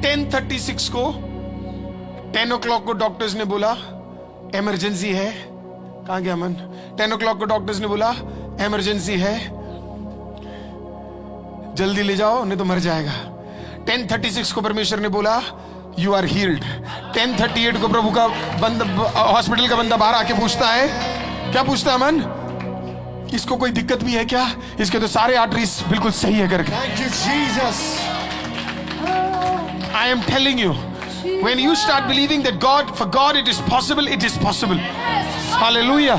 10:36 को 10 o'clock को doctors ने बोला इमरजेंसी है। कहां गया मन? 10 o'clock को डॉक्टर्स ने बोला इमरजेंसी है, जल्दी ले जाओ नहीं तो मर जाएगा। 10:36 को परमेश्वर ने बोला यू आर हील्ड। 10:38 को प्रभु का बंदा, हॉस्पिटल का बंदा बाहर आके पूछता है, क्या पूछता है मन? इसको कोई दिक्कत भी है क्या? इसके तो सारे आर्टरीज बिल्कुल सही है करके। Thank you, Jesus. I am telling you, when you start believing that for God it is possible. Hallelujah.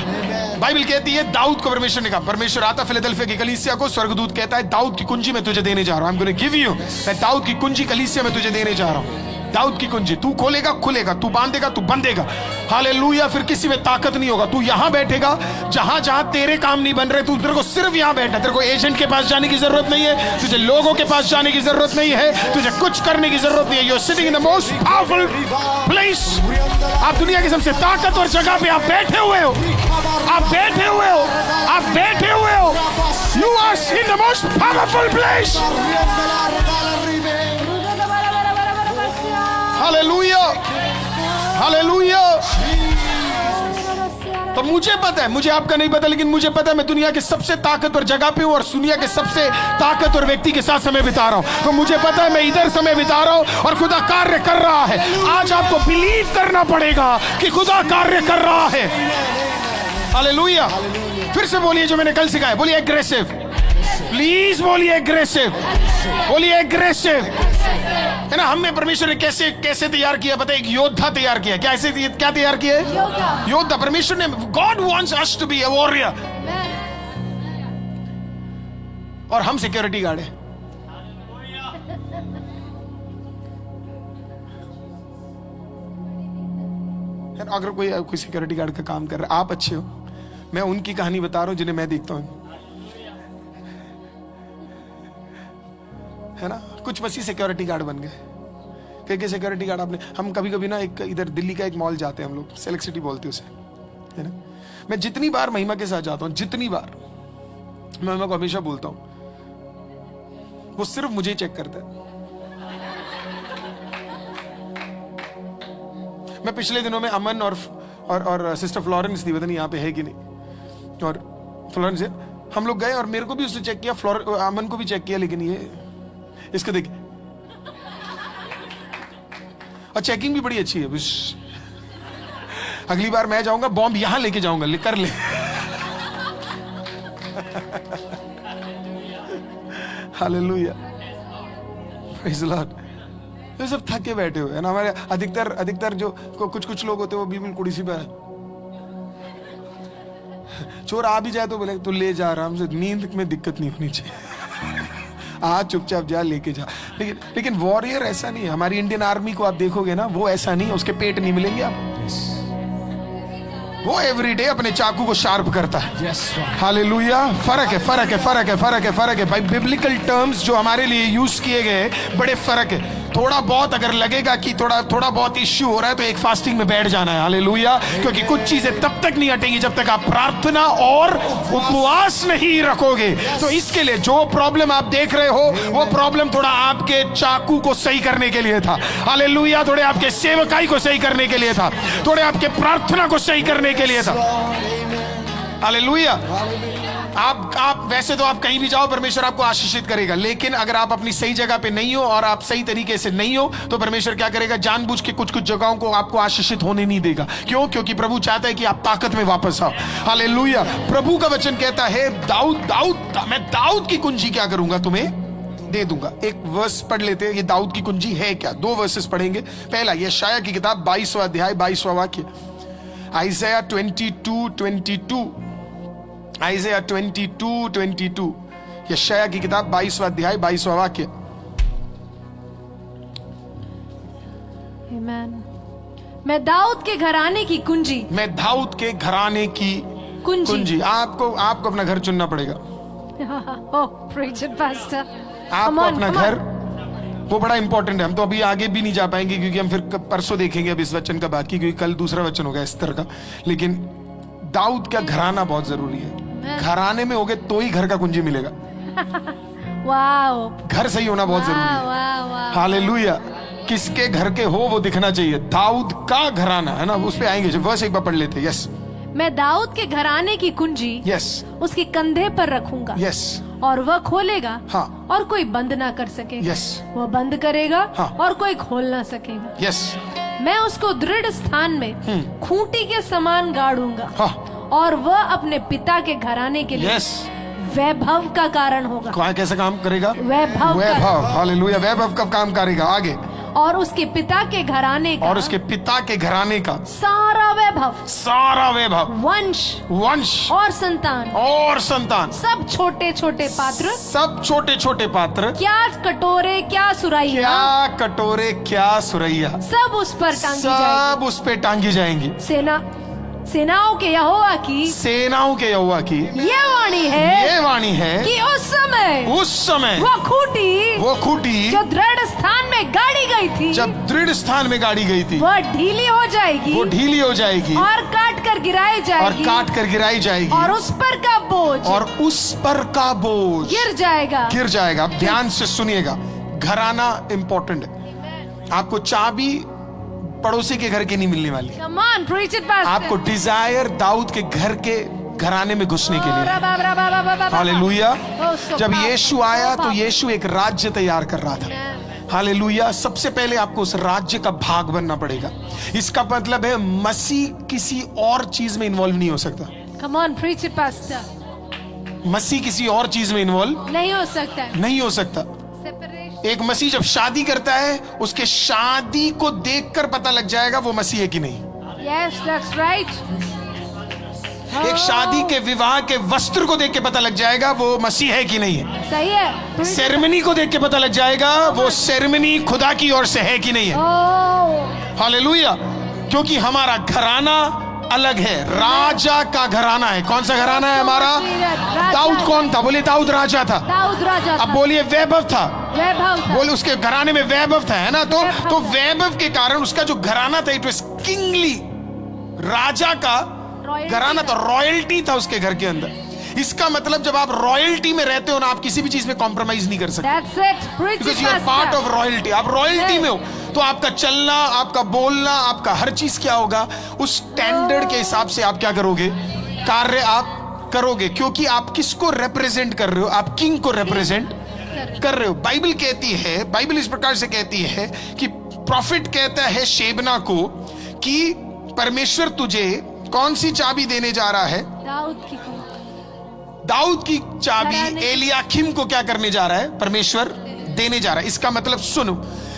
Bible कहती है दाऊद को परमेश्वर ने कहा, परमेश्वर आता फिलाडेल्फिया की कलीसिया को, स्वर्गदूत कहता है दाऊद की कुंजी मैं तुझे देने जा रहा हूं। I'm going to give you, मैं दाऊद की कुंजी कलीसिया में तुझे देने जा रहा हूं। दाऊद की कुंजी, तू खोलेगा खुलेगा, तू बांधेगा तू बंधेगा। हालेलुया। फिर किसी में ताकत नहीं होगा, तू यहां बैठेगा जहां जहां तेरे काम नहीं बन रहे, तू तेरे को सिर्फ यहां बैठा। तेरे को एजेंट के पास जाने की जरूरत नहीं है, तुझे लोगों के पास जाने की जरूरत नहीं है, तुझे कुछ करने की जरूरत नहीं है। You are sitting in the most powerful place. आप दुनिया की सबसे ताकतवर जगह पे आप बैठे हुए हो, आप बैठे हुए हो, आप बैठे हुए हो। You are in the most powerful place. Hallelujah, hallelujah. तो मुझे पता है, मुझे आपका नहीं पता, लेकिन मुझे पता है मैं दुनिया के सबसे ताकतवर जगह पे हूं और दुनिया के सबसे ताकतवर व्यक्ति के साथ समय बिता रहा हूं। तो मुझे पता है मैं इधर समय बिता रहा हूं और खुदा कार्य कर रहा है। आज आपको बिलीव करना पड़ेगा कि खुदा कार्य कर रहा है। हालेलुया। फिर से बोलिए जो मैंने कल सिखाया, बोलिए एग्रेसिव। प्लीज बोलिए एग्रेसिव, बोलिए एग्रेसिव। है ना, हमें परमेश्वर ने कैसे कैसे तैयार किया? पता है, एक योद्धा तैयार किया। क्या तैयार किया है? योद्धा। परमेश्वर ने, God wants us to be a warrior, और हम सिक्योरिटी गार्ड है। अगर कोई सिक्योरिटी गार्ड का काम कर रहा है, आप अच्छे हो, मैं उनकी कहानी बता रहा हूं जिन्हें मैं देखता हूं, है ना। कुछ मसीह सिक्योरिटी गार्ड बन गए। क्या सिक्योरिटी गार्ड आपने, हम कभी कभी ना एक इधर दिल्ली का एक मॉल जाते हैं हम लोग, सेलेक्ट सिटी बोलते हैं उसे, है ना। मैं जितनी बार महिमा के साथ जाता हूं, जितनी बार, मैं महिमा को हमेशा बोलता हूं, वो सिर्फ मुझे चेक करता है। मैं पिछले दिनों में अमन और सिस्टर फ्लोरेंस थी, पता नहीं यहाँ पे है कि नहीं, और फ्लोरेंस हम लोग गए और मेरे को भी उसने चेक किया, अमन को भी चेक किया, लेकिन ये इसको देखिए, और चेकिंग भी बड़ी अच्छी है। अगली बार मैं जाऊंगा बॉम्ब यहां लेके जाऊंगा, कर ले। Hallelujah, praise the Lord. ये सब थके बैठे हुए हैं ना। हमारे अधिकतर जो कुछ लोग होते हैं वो बिल्कुल कुड़ी सी पे, चोर आ भी जाए तो बोले तो ले जा, आराम से, नींद में दिक्कत नहीं होनी चाहिए, आज चुपचाप जा, लेके जा। लेकिन वॉरियर ऐसा नहीं है। हमारी इंडियन आर्मी को आप देखोगे ना, वो ऐसा नहीं है, उसके पेट नहीं मिलेंगे आप। वो एवरीडे अपने चाकू को शार्प करता है। हालेलुया। फर्क है, फर्क है, फर्क है, फर्क है, फर्क है भाई। बिब्लिकल टर्म्स जो हमारे लिए यूज किए गए बड़े फर्क है। थोड़ा बहुत अगर लगेगा कि थोड़ा बहुत इश्यू हो रहा है तो एक फास्टिंग में बैठ जाना है। हालेलुया। क्योंकि कुछ चीजें तब तक नहीं हटेंगी जब तक आप प्रार्थना और उपवास नहीं रखोगे। तो इसके लिए जो प्रॉब्लम आप देख रहे हो, वो प्रॉब्लम थोड़ा आपके चाकू को सही करने के लिए था। हालेलुया। थोड़े आपके सेवकाई को सही करने के लिए था, थोड़े आपके प्रार्थना को सही करने के लिए था। हालेलुया। आप वैसे तो आप कहीं भी जाओ परमेश्वर आपको आशीषित करेगा, लेकिन अगर आप अपनी सही जगह पे नहीं हो और आप सही तरीके से नहीं हो तो परमेश्वर क्या करेगा? जानबूझ के कुछ जगहों को आपको आशीषित होने नहीं देगा। क्यों? क्योंकि प्रभु चाहता है कि आप ताकत में वापस आओ। हालेलुया। प्रभु का वचन कहता है, मैं दाऊद की कुंजी क्या करूंगा? तुम्हें दे दूंगा। एक वर्स पढ़ लेते हैं, ये दाऊद की कुंजी है क्या? 2 वर्सेस पढ़ेंगे। पहला यशायाह की किताब 22वां अध्याय 22वां वाक्य, आइज़ाया 22:22, आइज़ाया 22:22, यशायाह की किताब 22वां अध्याय 22वां वाक्य। मैं दाऊद के घराने की कुंजी, मैं दाऊद के घराने की कुंजी। आपको अपना घर चुनना पड़ेगा। Preach it pastor. आपको अपना घर, वो बड़ा इंपॉर्टेंट है। हम तो अभी आगे भी नहीं जा पाएंगे क्योंकि हम फिर परसों देखेंगे अब इस वचन का बाकी, क्योंकि कल दूसरा वचन होगा इस तरह का। लेकिन दाऊद का घराना बहुत जरूरी है। घराने में होगे तो ही घर का कुंजी मिलेगा। वाओ। घर सही होना बहुत जरूरी है। हालेलुया। किसके घर के हो वो दिखना चाहिए। दाऊद का घराना है ना, उस पे आएंगे। जब वर्ष एक बार पढ़ लेते। यस मैं दाऊद के घराने की कुंजी यस उसके कंधे पर रखूंगा यस और वह खोलेगा हाँ। और कोई बंद ना कर सकेगा। यस वह बंद करेगा हाँ। और कोई खोल ना सकेगा। यस मैं उसको दृढ़ स्थान में खूंटी के समान गाड़ूंगा हाँ। और वह अपने पिता के घराने के लिए यस वैभव का कारण होगा। कौन कैसे काम करेगा? वैभव वैभव। हालेलुया। वैभव का काम करेगा। आगे और उसके पिता के घराने का और उसके पिता के घराने का सारा वैभव, सारा वैभव, वंश वंश और संतान, और संतान, सब छोटे छोटे पात्र, सब छोटे छोटे पात्र, क्या कटोरे क्या सुराइयां, क्या कटोरे क्या सुरैया, सब उस पर टांगी सब जाएगी। उस पे टांगी जाएंगी। सेनाओं के यहोवा की सेनाओं के यहोवा की ये वाणी है ये वाणी है कि उस समय वो खूंटी जो जो दृढ़ स्थान में गाड़ी गई थी, जब दृढ़ स्थान में गाड़ी गई थी वह ढीली हो जाएगी वो ढीली हो जाएगी और काट कर गिराई और जाएगी काट कर गिराई जाएगी और उस पर का बोझ और उस पर का बोझ गिर जाएगा। गिर जाएगा। ध्यान से सुनिएगा, घराना इंपॉर्टेंट है। आपको चाबी पड़ोसी के घर की नहीं मिलने वाली। Come on, preach it, pastor. आपको डिजायर दाऊद के घर के घराने में घुसने के लिए। हालेलुया। जब यीशु आया तो यीशु एक राज्य तैयार कर रहा था। हालेलुया। सबसे पहले आपको उस राज्य का भाग बनना पड़ेगा। इसका मतलब है मसीह किसी और चीज में इन्वॉल्व नहीं हो सकता। Come on, preach it, pastor. मसीह किसी और चीज में इन्वॉल्व नहीं हो सकता है। नहीं हो सकता। Separation. एक मसीह जब शादी करता है उसके शादी को देखकर पता लग जाएगा वो मसीह है कि नहीं। Yes, that's right. एक शादी के विवाह के वस्त्र को देख के पता लग जाएगा वो मसीह है कि नहीं है। सही है। सेरेमनी को देख के पता लग जाएगा वो सेरेमनी खुदा की ओर से है कि नहीं है। Oh, hallelujah. क्योंकि हमारा घराना अलग है, राजा का घराना है। कौन सा घराना है हमारा? दाऊद कौन था? बोलिए दाऊद राजा था। दाऊद राजा अब था। बोलिए वैभव था। वैभव था। बोले उसके घराने में वैभव था, है ना। तो वैभव के कारण उसका जो घराना था इट वाज किंगली, राजा का घराना था, रॉयल्टी था उसके घर के अंदर। इसका मतलब जब आप रॉयल्टी में रहते हो ना, आप किसी भी चीज में कॉम्प्रोमाइज नहीं कर सकते। That's it. Preach it, because you are part of royalty. आप रॉयल्टी में हो तो आपका चलना, आपका बोलना, आपका हर चीज क्या होगा उस स्टैंडर्ड के हिसाब से आप क्या करोगे, कार्य आप करोगे। क्योंकि आप किसको रिप्रेजेंट कर रहे हो? आप किंग को रिप्रेजेंट कर रहे हो। बाइबल कहती है, बाइबल इस प्रकार से कहती है कि प्रॉफिट कहता है शेबना को कि परमेश्वर तुझे कौन सी चाबी देने जा रहा है? दाऊद की दाऊद की चाबी एलियाकीम को क्या करने जा रहा है? परमेश्वर देने जा रहा है। इसका मतलब सुनो,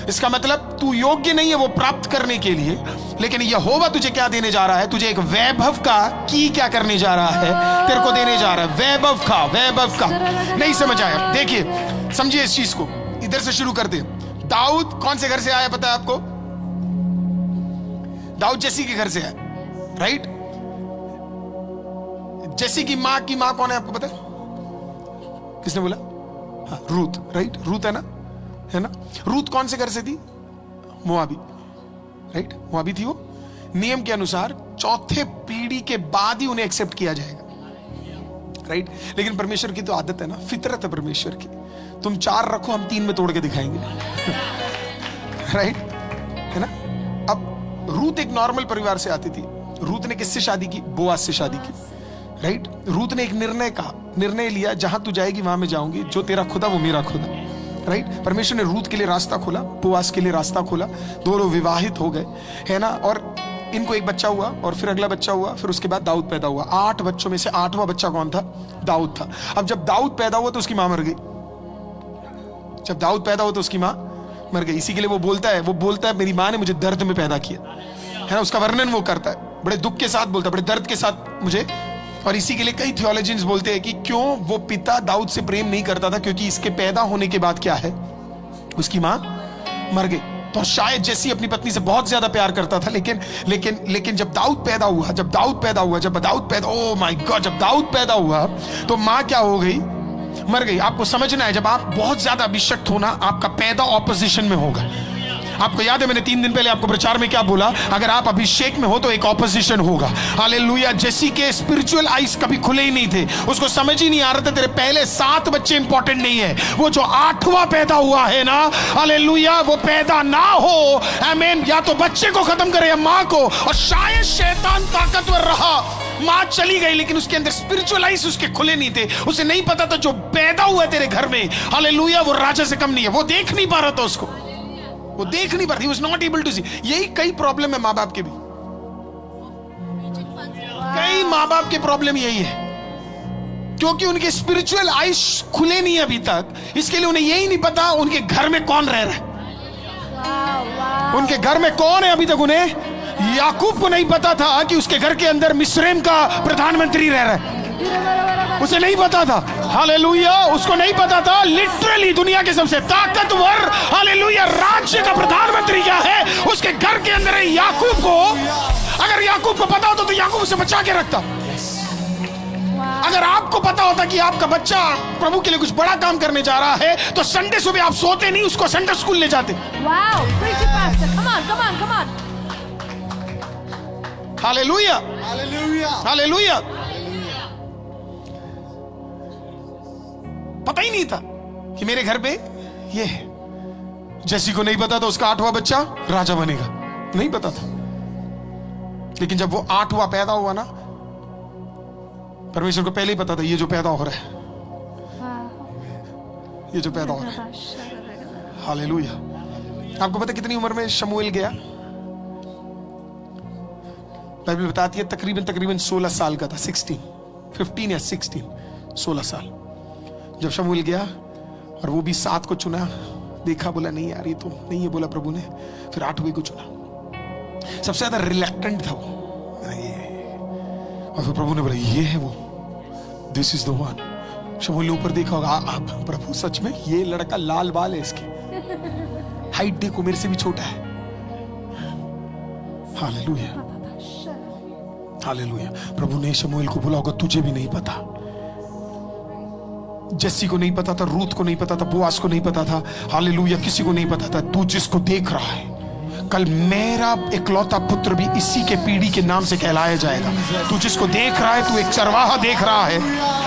इसका मतलब तू योग्य नहीं है वो प्राप्त करने के लिए, लेकिन यहोवा तुझे क्या देने जा रहा है? तुझे एक वैभव का की क्या करने जा रहा है? तेरे को देने जा रहा है वैभव का। वैभव का नहीं समझ आया? देखिए समझिए इस चीज को, इधर से शुरू करते हैं। दाऊद कौन से घर से आया पता है आपको? दाऊद जैसी के घर से आया, राइट। जैसी की माँ कौन है आपको पता है? किसने बोला? हाँ, रूथ, राइट। रूथ है ना, है ना। रूथ कौन से घर से थी? मोआबी, राइट। मोआबी थी वो। नियम के अनुसार चौथे पीढ़ी के बाद ही उन्हें एक्सेप्ट किया जाएगा, राइट। लेकिन परमेश्वर की तो आदत है ना, फितरत है परमेश्वर की। तुम 4 रखो, हम 3 में तोड़ के दिखाएंगे, राइट, है ना। अब रूथ एक नॉर्मल परिवार से आती थी। रूथ ने किससे शादी की? बोआज से शादी की, राइट। रूथ ने एक निर्णय लिया, जहां तू जाएगी वहां मैं जाऊंगी, जो तेरा खुदा वो मेरा खुदा, राइट। परमेश्वर ने रूथ के लिए रास्ता खोला, बोआज के लिए रास्ता खोला, दोनों विवाहित हो गए, है ना। और इनको एक बच्चा हुआ और फिर अगला बच्चा हुआ, फिर उसके बाद दाऊद पैदा हुआ। 8 बच्चों में से 8वां बच्चा कौन था? दाऊद था। अब जब दाऊद पैदा हुआ तो उसकी मां मर गई। जब दाऊद पैदा हुआ तो उसकी मां मर गई। इसी के लिए वो बोलता है मेरी मां ने मुझे दर्द में पैदा किया, है ना। उसका वर्णन वो करता है, बड़े दुख के साथ बोलता है, बड़े दर्द के साथ मुझे। और इसी के लिए कई थियोलॉजियंस बोलते हैं कि क्यों वो पिता दाऊद से प्रेम नहीं करता था, क्योंकि इसके पैदा होने के बाद क्या है, उसकी मां मर गई। तो शायद जैसी अपनी पत्नी से बहुत ज्यादा प्यार करता था, लेकिन जब दाऊद पैदा हुआ, ओह माय गॉड, जब दाऊद पैदा हुआ तो मां क्या हो गई? मर गई। आपको समझना है, जब आप बहुत ज्यादा अभिषक्त हो ना, आपका पैदा ऑपोजिशन में होगा। आपको याद है मैंने 3 दिन पहले आपको प्रचार में क्या बोला, अगर आप अभिषेक में हो तो एक ऑपोजिशन होगा। हालेलुया। जेसी के स्पिरिचुअल आईज कभी खुले ही नहीं थे, उसको समझ ही नहीं आ रहा था तेरे पहले 7 बच्चे इंपॉर्टेंट नहीं है, वो जो 8वां पैदा हुआ है ना, हालेलुया, वो पैदा ना हो, आमीन, या तो बच्चे को खत्म करे या मां को। और शायद शैतान ताकतवर रहा, मां चली गई, लेकिन उसके अंदर स्पिरिचुअल आईज उसके खुले नहीं थे। उसे नहीं पता था जो पैदा हुआ तेरे घर में, हालेलुया, वो राजा से कम नहीं है। वो देख नहीं पा रहा था, उसको वो देख नहीं पा रही, was not able to see। यही कई प्रॉब्लम है माँ बाप के भी, कई माँ बाप के प्रॉब्लम यही है, क्योंकि उनके स्पिरिचुअल आईज खुले नहीं अभी तक, इसके लिए उन्हें यही नहीं पता उनके घर में कौन रह रहा है, उनके घर में कौन है। अभी तक उन्हें याकूब को नहीं पता था कि उसके घर के अंदर मिस्रैम का प्रधानमंत्री रह रहा है, उसे नहीं पता था। हालेलुया, उसको नहीं पता था लिटरली दुनिया के सबसे ताकतवर, हालेलुया, राज्य का प्रधानमंत्री क्या है उसके घर के अंदर है। याकूब को, अगर याकूब को पता होता तो याकूब उसे बचा के रखता। अगर आपको पता होता कि आपका बच्चा प्रभु के लिए कुछ बड़ा काम करने जा रहा है तो संडे सुबह आप सोते नहीं, उसको संडे स्कूल ले जाते। Hallelujah, hallelujah. पता ही नहीं था कि मेरे घर पे ये है। जैसी को नहीं पता था उसका 8वां बच्चा राजा बनेगा, नहीं पता था। लेकिन जब वो 8वां पैदा हुआ ना, परमेश्वर को पहले ही पता था ये जो पैदा हो रहा है, ये जो पैदा हो रहा है। हालेलुया। आपको पता कितनी उम्र में शमूएल गया? बाइबल बताती है तकरीबन 16 साल का था, 15 या 16 साल। जब शमूएल गया और वो भी 7 को चुना, देखा, बोला नहीं यार ये तो नहीं है, बोला प्रभु ने, फिर 8वें को चुना। सबसे ज्यादा रिलैक्टेंट था वो, और फिर प्रभु ने बोला ये है वो, दिस इज द वन। शमूएल ने ऊपर देखा होगा, प्रभु सच में ये लड़का लाल बाल है इसके, हाइट देखो मेरे से भी छोटा है। Hallelujah, hallelujah. प्रभु ने शमूएल को बोला होगा तुझे भी नहीं पता, जेसी को नहीं पता था, रूथ को नहीं पता था, बोआज को नहीं पता था, हालेलुया, किसी को नहीं पता था। तू जिसको देख रहा है, कल मेरा इकलौता पुत्र भी इसी के पीढ़ी के नाम से कहलाया जाएगा। तू जिसको देख रहा है, तू एक चरवाहा देख रहा है,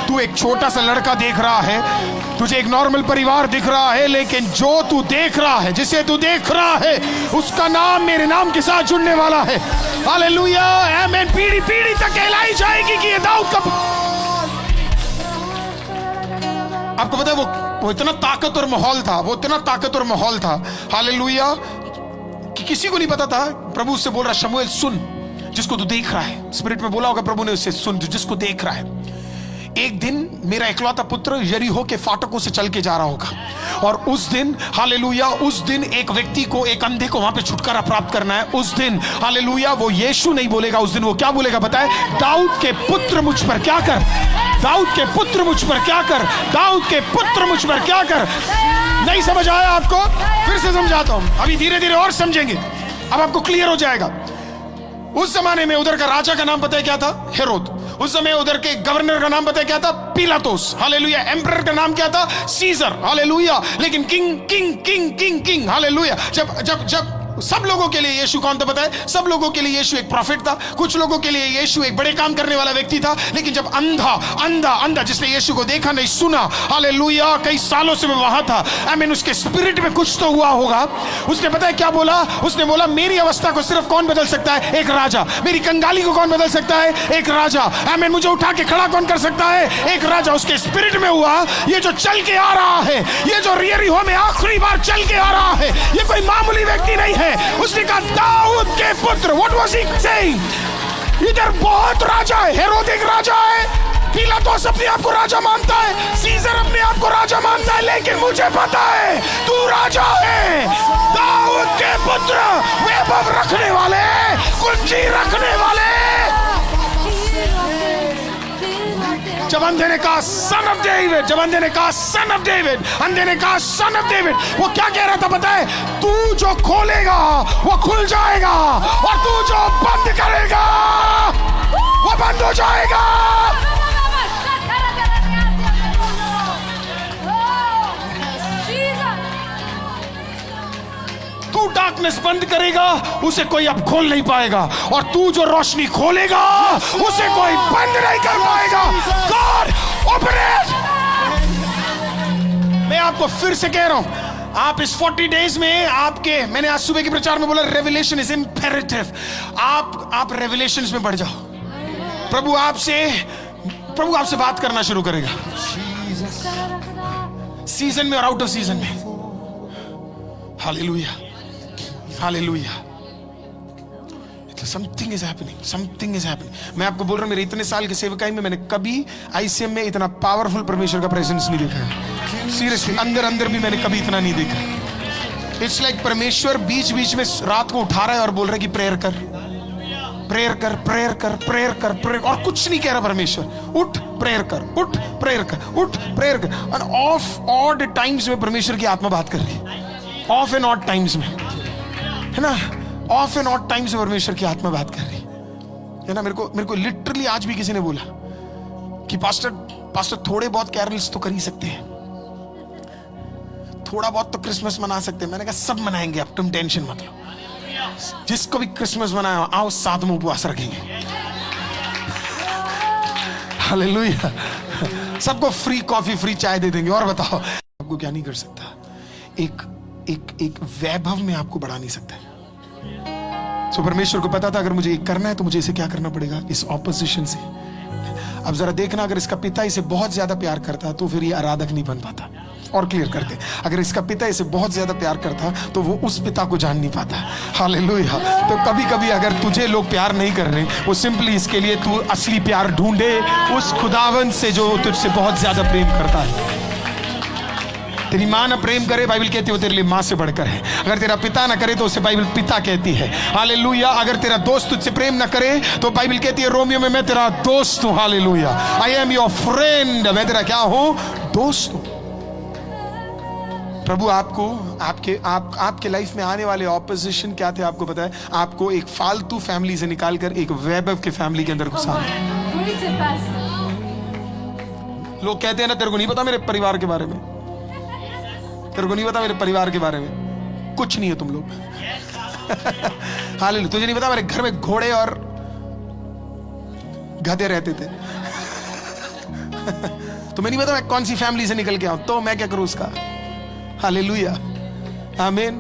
तू एक छोटा सा लड़का देख रहा है, तुझे एक नॉर्मल परिवार दिख रहा है, लेकिन जो तू देख रहा है, जिसे तू देख रहा है, उसका नाम मेरे नाम के साथ जुड़ने वाला है। हालेलुया, आमीन। पीढ़ी पीढ़ी तक कहलाई जाएगी कि ये दाऊद का। आपको पता है वो इतना ताकतवर माहौल था, वो इतना ताकतवर माहौल था, हालेलुया, कि किसी को नहीं पता था। प्रभु उससे बोल रहा, शमूएल सुन, जिसको तू देख रहा है, स्पिरिट में बोला होगा प्रभु ने उससे, सुन जिसको देख रहा है। एक दिन मेरा इकलौता पुत्र यरीहो के फाटकों से चल के जा रहा होगा, और उस दिन, हालेलुया, उस दिन एक व्यक्ति को, एक अंधे को वहां पे छुटकारा प्राप्त करना है। उस दिन, हालेलुया, वो यीशु नहीं बोलेगा, उस दिन वो क्या बोलेगा बताए? दाऊद के पुत्र मुझ पर क्या कर, दाऊद के पुत्र मुझ पर क्या कर, दाऊद के पुत्र मुझ पर क्या कर। नहीं समझ आया आपको? फिर से समझाता हूं, अभी धीरे धीरे और समझेंगे, अब आपको क्लियर हो जाएगा। उस जमाने में उधर का राजा का नाम पता है क्या था? हेरोद। उस समय उधर के गवर्नर का नाम पता है क्या था? पिलातुस। हालेलुया। एम्परर का नाम क्या था? सीजर। हालेलुया। लेकिन king king king king king, hallelujah, जब जब जब सब लोगों के लिए यीशु कौन था पता है? सब लोगों के लिए यीशु एक प्रॉफिट था, कुछ लोगों के लिए यीशु एक बड़े काम करने वाला व्यक्ति था। लेकिन जब अंधा जिसने यीशु को देखा नहीं सुना, हालेलुया, कई सालों से मैं वहां था, आमीन, उसके स्पिरिट में कुछ तो हुआ होगा। उसने पता है क्या बोला? उसने बोला मेरी अवस्था को सिर्फ कौन बदल सकता है? एक राजा। मेरी कंगाली को कौन बदल सकता है? एक राजा। आमीन। मुझे उठा के खड़ा कौन कर सकता है? एक राजा। उसके स्पिरिट में हुआ, ये जो चल के आ रहा है, ये जो यरीहो में आखिरी बार चल के आ रहा है, ये कोई मामूली व्यक्ति नहीं है। उसने कहा दाऊद के पुत्र। What was he saying? इधर बहुत राजा है, हेरोद एक राजा है, पिलातुस अपने आप को राजा मानता है, सीजर अपने आप को राजा मानता है, लेकिन मुझे पता है तू राजा है। दाऊद के पुत्र, वैभव रखने वाले, कुंजी रखने वाले। जब अंधे ने कहा सन ऑफ डेविड, जब अंधे ने कहा सन ऑफ डेविड, अंधे ने कहा सन ऑफ डेविड, वो क्या कह रहा था पता है? तू जो खोलेगा वो खुल जाएगा, और तू जो बंद करेगा वो बंद हो जाएगा। तू डार्कनेस बंद करेगा उसे कोई अब खोल नहीं पाएगा, और तू जो रोशनी खोलेगा उसे कोई बंद नहीं कर पाएगा। God operate. मैं आपको फिर से कह रहा हूं, आप इस 40 डेज में आपके, मैंने आज सुबह के प्रचार में बोला, रेवलेशन इज इंपेरेटिव। आप रेवलेशंस में बढ़ जाओ। प्रभु आपसे बात करना शुरू करेगा, सीजन में और आउट ऑफ सीजन में। Hallelujah, hallelujah. Something is happening, something is happening. मैं आपको बोल रहा हूं, मेरे इतने साल के सेवकाई में मैंने कभी आईसीएम में इतना पावरफुल परमेश्वर का प्रेजेंस नहीं देखा है। सीरियसली, अंदर भी मैंने कभी इतना नहीं देखा। इट्स लाइक परमेश्वर बीच बीच में रात को उठा रहा है और बोल रहा है कि प्रेयर कर, प्रेयर कर, प्रेयर कर, प्रेयर कर, प्रेयर, और कुछ नहीं कह रहा परमेश्वर। उठ प्रेयर कर, उठ प्रेयर कर, उठ प्रेयर कर। और ऑफ ऑड टाइम्स में परमेश्वर की आत्मा बात कर रही है, ऑफ एंड ऑड टाइम्स में, है ना, ऑफ एंड ऑड टाइम्स में परमेश्वर की आत्मा बात कर रही है ना। मेरे को लिटरली आज भी किसी ने बोला कि पास्टर थोड़े बहुत कैरल्स तो कर ही सकते हैं, थोड़ा बहुत तो क्रिसमस मना सकते हैं। मैंने कहा सब मनाएंगे, अब तुम टेंशन मत लो। जिसको भी क्रिसमस मनाया आओ, साथ में उपवास रखेंगे। हालेलुया। सबको फ्री कॉफी, फ्री चाय दे देंगे। और बताओ, आपको क्या नहीं कर सकता? एक वैभव में आपको बढ़ा नहीं सकता। तो परमेश्वर को पता था अगर मुझे ये करना है तो मुझे इसे क्या करना पड़ेगा, इस ऑपोजिशन से। अब जरा देखना, अगर इसका पिता इसे बहुत ज्यादा प्यार करता तो फिर ये आराधक नहीं बन पाता। और क्लियर करते, अगर इसका पिता इसे बहुत ज्यादा प्यार करता तो वो उस पिता को जान नहीं पाता। हालेलुया। तो कभी कभी अगर तुझे लोग प्यार नहीं कर रहे, वो सिंपली इसके लिए तू असली प्यार ढूंढे उस खुदावन से जो तुझसे बहुत ज्यादा प्रेम करता है। तेरी माँ ना प्रेम करे, बाइबल कहती है वो तेरे लिए माँ से बढ़कर है। अगर तेरा पिता ना करे तो उसे बाइबल पिता कहती है। हालेलुया। अगर तेरा दोस्त तुझसे प्रेम ना करे तो बाइबल कहती है रोमियो में, मैं तेरा दोस्त हूं। Hallelujah. I am your friend. मैं तेरा क्या हूं? दोस्त हूं। प्रभु आपको आपके लाइफ में आने वाले ऑपोजिशन क्या थे आपको पता है? आपको एक फालतू फैमिली से निकालकर एक वैभव के फैमिली के अंदर घुसा। लोग कहते हैं ना, तेरे को नहीं पता मेरे परिवार के बारे में, तेरे को नहीं पता मेरे परिवार के बारे में। कुछ नहीं है तुम लोग। हालेलुया। तुझे नहीं पता मेरे घर में घोड़े और गधे रहते थे। तुम्हें नहीं पता मैं कौन सी फैमिली से निकल के आऊं, तो मैं क्या करूं उसका। हालेलुया। आमीन।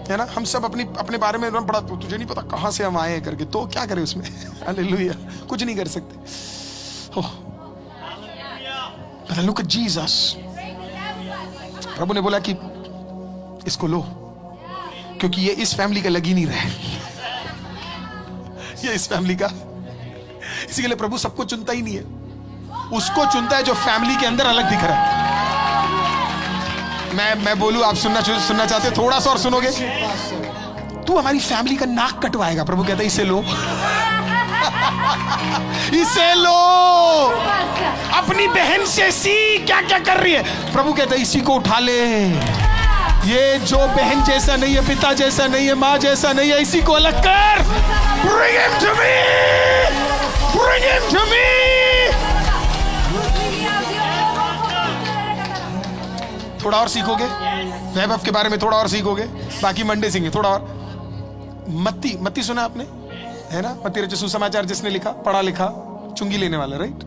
है ना, हम सब अपने बारे में बड़ा, तुझे नहीं पता कहां से हम आए हैं करके, तो क्या करें उसमें। हालेलुया। कुछ नहीं कर सकते। Look at Jesus. प्रभु ने बोला कि इसको लो, क्योंकि ये इस फैमिली का लग ही नहीं रहा है। ये इस फैमिली का, इसी के लिए प्रभु सबको चुनता ही नहीं है, उसको चुनता है जो फैमिली के अंदर अलग दिख रहा है। मैं बोलूं, आप सुनना चाहते हो? थोड़ा सा और सुनोगे? तू हमारी फैमिली का नाक कटवाएगा। प्रभु कहता है इसे लो। इसे लो। अपनी बहन से सी क्या क्या कर रही है। प्रभु कहता है इसी को उठा ले। ये जो बहन जैसा नहीं है, पिता जैसा नहीं है, माँ जैसा नहीं है, इसी को अलग कर। Bring him to me. Bring him to me. थोड़ा और सीखोगे वैभव के बारे में, थोड़ा और सीखोगे, बाकी मंडे सीखेंगे थोड़ा और। मत्ती सुना आपने, है ना? मत्ती रचित सुसमाचार जिसने लिखा, पढ़ा लिखा, चुंगी लेने वाला, राइट?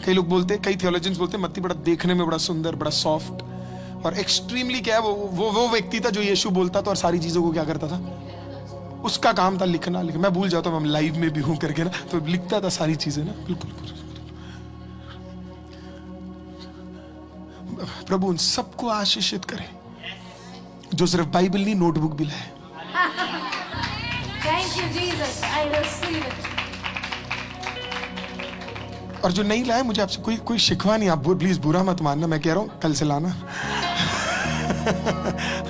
कई लोग बोलते, कई थियोलॉजियंस बोलते मत्ती बड़ा देखने में बड़ा सुंदर, बड़ा सॉफ्ट और एक्सट्रीमली क्या है, वो व्यक्ति था जो यीशु बोलता था और सारी चीजों को क्या करता था, उसका काम था लिखना। मैं भूल जाता हूँ, हम लाइव में भी हूं करके ना, तो लिखता था सारी चीजें ना। बिल्कुल। प्रभु उन सबको आशीषित करे जो सिर्फ बाइबल नहीं, नोटबुक भी लाए। Thank you, Jesus. I receive it. और जो नहीं लाए, मुझे आपसे कोई शिकवा नहीं, आप प्लीज बुरा मत मानना, मैं कह रहा हूं कल से लाना।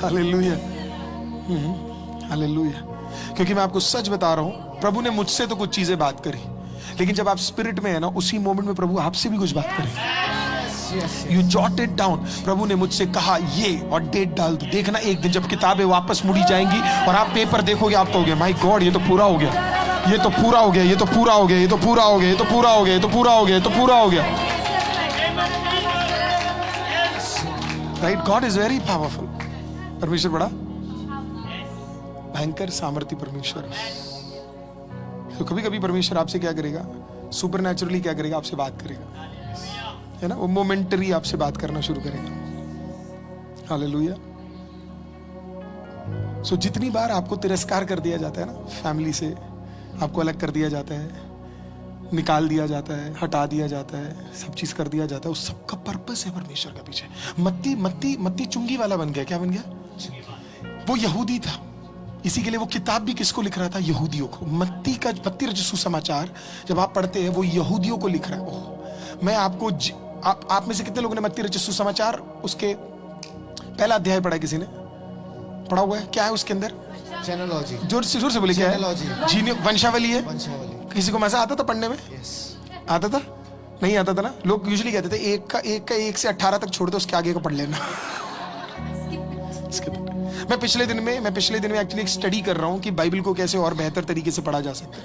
हालेलुया। हालेलुया। क्योंकि मैं आपको सच बता रहा हूं, प्रभु ने मुझसे तो कुछ चीजें बात करी, लेकिन जब आप स्पिरिट में है ना, उसी मोमेंट में प्रभु आपसे भी कुछ बात करें। You jot it down. प्रभु ने मुझसे कहा ये, और डेट डाल दो। देखना एक दिन जब किताबें वापस मुड़ी जाएंगी और आप पेपर देखोगे, आप कहोगे माय गॉड, ये तो पूरा हो गया, ये तो पूरा हो गया, ये तो पूरा हो गया, ये तो पूरा हो गया, ये तो पूरा हो गया, ये तो पूरा हो गया, ये तो पूरा हो गया। Right? God is very powerful. परमेश्वर बड़ा भयंकर सामर्थ्य परमेश्वर है। तो कभी कभी परमेश्वर आपसे क्या करेगा, सुपरनैचुरली क्या करेगा, आपसे बात करेगा, है ना, वो मोमेंटरी आपसे बात करना शुरू करेगा। हालेलुया। सो जितनी बार आपको तिरस्कार कर दिया जाता है ना, फैमिली से आपको अलग कर दिया जाता है, निकाल दिया जाता है, हटा दिया जाता है, सब चीज कर दिया जाता है, उस सबका पर्पस है परमेश्वर का पीछे। मत्ती चुंगी वाला बन गया। क्या बन गया? वो यहूदी था, इसी के लिए वो किताब भी किसको लिख रहा था? यहूदियों को। मत्ती रचित सुसमाचार जब आप पढ़ते हैं, वो यहूदियों को लिख रहा है। मैं आपको आप में से कितने लोगों ने मत्ती रचित सुसमाचार उसके पहला अध्याय पढ़ा? किसी ने पढ़ा हुआ है? क्या है उसके अंदर? जेनेलॉजी। जोर से बोले, क्या है? वंशावली है। किसी को मजा आता था पढ़ने में? आता था? नहीं आता था ना। लोग यूजुअली कहते थे एक से 18 तक छोड़ दो, उसके आगे का पढ़ लेना। मैं पिछले दिन में एक्चुअली एक स्टडी कर रहा हूँ कि बाइबल को कैसे और बेहतर तरीके से पढ़ा जा सकता है।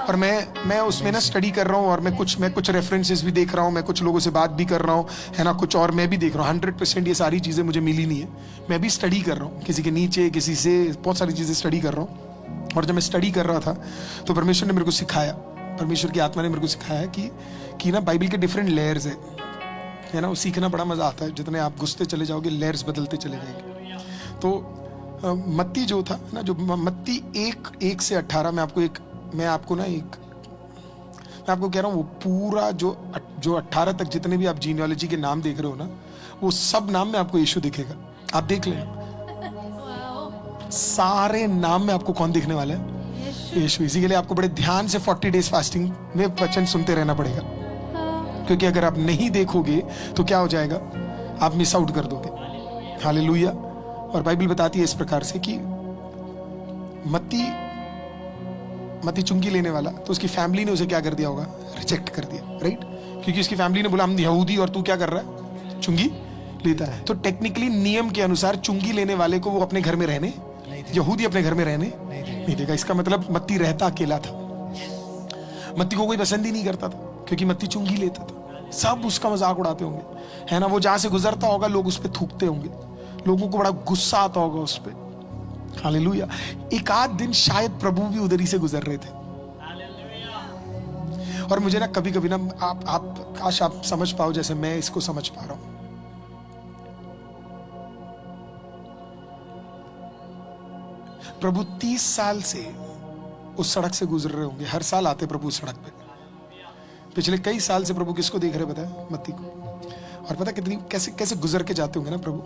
और मैं उसमें ना स्टडी कर रहा हूँ, और मैं कुछ रेफरेंसेस भी देख रहा हूँ, मैं कुछ लोगों से बात भी कर रहा हूँ, है ना, कुछ और मैं भी देख रहा हूँ। 100% ये सारी चीज़ें मुझे मिली नहीं है, मैं भी स्टडी कर रहा हूँ, किसी के नीचे, किसी से, बहुत सारी चीज़ें स्टडी कर रहा हूँ। और जब मैं स्टडी कर रहा था तो परमेश्वर ने मेरे को सिखाया, परमेश्वर की आत्मा ने मेरे को सिखाया कि ना बाइबल के डिफरेंट लेयर्स है ना, वो सीखना बड़ा मज़ा आता है। जितने आप घुसते चले जाओगे, लेयर्स बदलते चले जाएंगे। तो मत्ती जो था ना, जो मत्ती 1 से 18 मैं आपको कह रहा हूँ, वो पूरा जो 18 तक जितने भी आप जीनियोलॉजी के नाम देख रहे हो ना, वो सब नाम में आपको यीशु दिखेगा। आप देख लेना, सारे नाम में आपको कौन दिखने वाला है? यीशु। इसी के लिए आपको बड़े ध्यान से 40 डेज फास्टिंग में वचन सुनते रहना पड़ेगा, क्योंकि अगर आप नहीं देखोगे तो क्या हो जाएगा, आप मिस आउट कर दोगे। हालेलुया। और बाइबल बताती है इस प्रकार से कि मत्ती चुंगी लेने वाला, तो उसकी फैमिली ने उसे क्या कर दिया होगा? रिजेक्ट कर दिया, राइट? क्योंकि उसकी फैमिली ने बोला हम यहूदी और तू क्या कर रहा है? चुंगी लेता है। तो टेक्निकली नियम के अनुसार चुंगी लेने वाले को वो अपने घर में रहने, यहूदी अपने घर में रहने नहीं देगा। इसका मतलब मत्ती रहता अकेला था, मत्ती को कोई पसंद ही नहीं करता था, क्योंकि मत्ती चुंगी लेता था। सब उसका मजाक उड़ाते होंगे, है ना, वो जहां से गुजरता होगा लोग उस पर थूकते होंगे, लोगों को बड़ा गुस्सा आता होगा उस पर। हालेलुया। एक आध दिन शायद प्रभु भी उधर ही से गुजर रहे थे। और मुझे ना कभी कभी ना आप काश आप समझ पाओ जैसे मैं इसको समझ पा रहा हूं। प्रभु 30 साल से उस सड़क से गुजर रहे होंगे, हर साल आते प्रभु उस सड़क पे। पिछले कई साल से प्रभु किसको देख रहे पता है? मत्ती को। और पता कितनी कैसे गुजर के जाते होंगे ना प्रभु,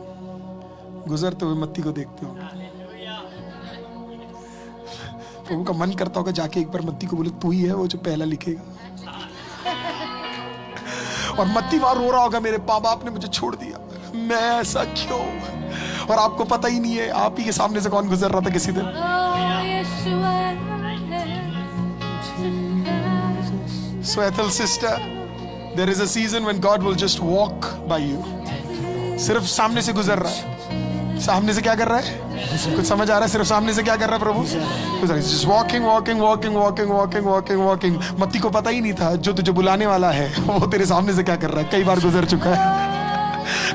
गुजरते हुए मत्ती को देखते होंगे। प्रभु का मन करता होगा जाके एक बार मत्ती को बोले तू ही है वो जो पहला लिखेगा। और मत्ती वहां रो रहा होगा, मेरे माँ बाप ने मुझे छोड़ दिया, मैं ऐसा क्यों? और आपको पता ही नहीं है आप ही के सामने से कौन गुजर रहा था किसी दिन। So Ethel sister, there is a season when God will just walk by you. सिर्फ सामने से गुजर रहा है। सामने से क्या कर रहा है? कुछ समझ आ रहा है? सिर्फ सामने से क्या कर रहा है प्रभु? Just walking. मत्ती को पता ही नहीं था जो तुझे बुलाने वाला है वो तेरे सामने से क्या कर रहा है, कई बार गुजर चुका है।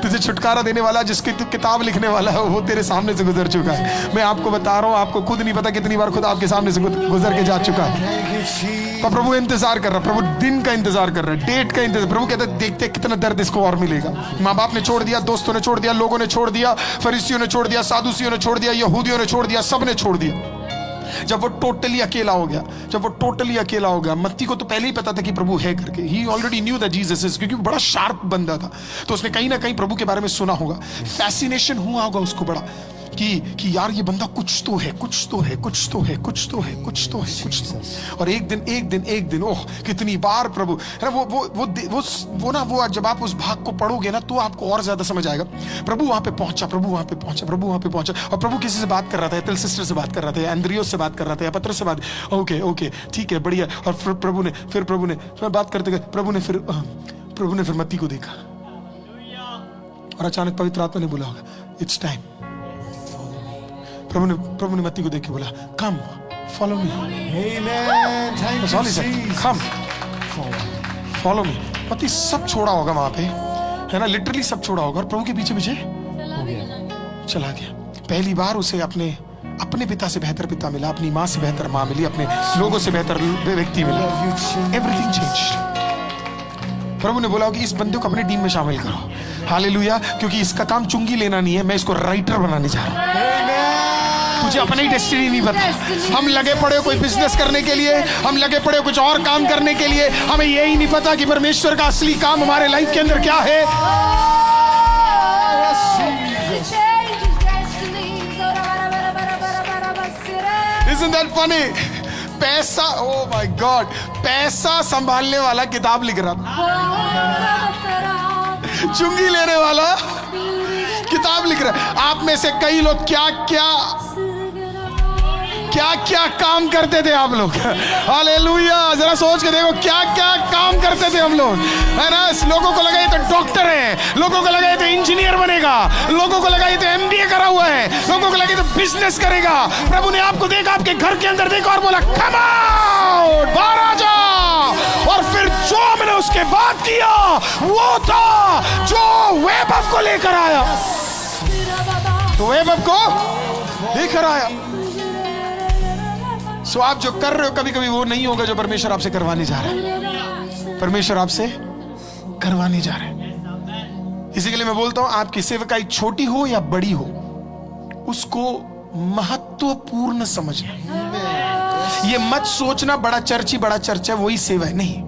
तुझे छुटकारा देने वाला, जिसकी तू किताब लिखने वाला है, वो तेरे सामने से गुजर चुका है। मैं आपको बता रहा हूँ, आपको खुद नहीं पता कितनी बार खुद आपके सामने से गुजर के जा चुका है। तो प्रभु इंतजार कर रहा है, प्रभु दिन का इंतजार कर रहा है, डेट का इंतजार। प्रभु कहता है देखते कितना दर्द इसको और मिलेगा। माँ बाप ने छोड़ दिया, दोस्तों ने छोड़ दिया, लोगों ने छोड़ दिया, फरीसियों ने छोड़ दिया, सादुसियों ने छोड़ दिया, यहूदियों ने छोड़ दिया, सब ने छोड़ दिया। जब वो टोटली अकेला हो गया, मत्ती को तो पहले ही पता था कि प्रभु है करके। He already knew that Jesus is, क्योंकि बड़ा शार्प बंदा था, तो उसने कहीं ना कहीं प्रभु के बारे में सुना होगा। फैसिनेशन हुआ होगा उसको बड़ा कि यार ये बंदा कुछ तो है। और एक दिन ओह कितनी बार प्रभु, है ना, वो ना वो जब आप उस भाग को पढ़ोगे ना तो आपको और ज्यादा समझ आएगा। प्रभु वहां पे पहुंचा। और प्रभु किसी से बात कर रहा था, एथेल सिस्टर से बात कर रहा था, एंद्रियोस से बात कर रहा था, या पत्रस से बात। ओके ठीक है, बढ़िया। और फिर प्रभु ने बात करते गए, प्रभु ने फिर मत्ती को देखा, और अचानक पवित्र आत्मा ने बोला होगा इट्स टाइम। प्रभु ने मत्ती को देख के बोला कम फॉलो मी। कम फॉलो मी। मत्ती सब छोड़ा होगा वहां पे, है ना, लिटरली सब छोड़ा होगा, और प्रभु के पीछे चला गया। पहली बार उसे अपने पिता से बेहतर पिता मिला, अपनी माँ से बेहतर माँ मिली, अपने लोगों से बेहतर व्यक्ति मिला। Everything changed. प्रभु ने बोला कि इस बंदे को अपनी टीम में शामिल करो। हालेलुया। क्योंकि इसका काम चुंगी लेना नहीं है, मैं इसको राइटर बनाने जा रहा हूं। तुझे अपनी ही डेस्टिनी नहीं पता। हम लगे पड़े कोई बिजनेस करने के लिए, हम लगे पड़े कुछ और काम करने के लिए, हमें यही नहीं पता कि परमेश्वर का असली काम हमारे लाइफ के अंदर क्या है। Isn't that funny? पैसा, oh my God, पैसा संभालने वाला किताब लिख रहा था, चुंगी लेने वाला किताब लिख रहा है। आप में से कई लोग क्या क्या काम करते थे आप लोग। हालेलुया। जरा सोच के देखो क्या क्या काम करते थे हम लोग, है ना। लोगों को लगा ये तो डॉक्टर है, लोगों को लगा ये तो इंजीनियर बनेगा, लोगों को लगा ये तो एमबीए करा हुआ है, लोगों को लगा ये तो बिजनेस करेगा। प्रभु ने आपको देखा, आपके घर के अंदर देखा और बोला कम आउट, बाहर आ जा। और फिर जो मैंने उसके बाद किया वो था जो वैभव को लेकर आया, तो वैभव को लेकर आया। सो आप जो कर रहे हो कभी कभी वो नहीं होगा जो परमेश्वर आपसे करवाने जा रहा है। परमेश्वर आपसे करवाने जा रहे हैं। इसी के लिए मैं बोलता हूं, आपकी सेवकाई छोटी हो या बड़ी हो, उसको महत्वपूर्ण समझना। ये मत सोचना बड़ा चर्च ही बड़ा चर्च है वही सेवा है, नहीं।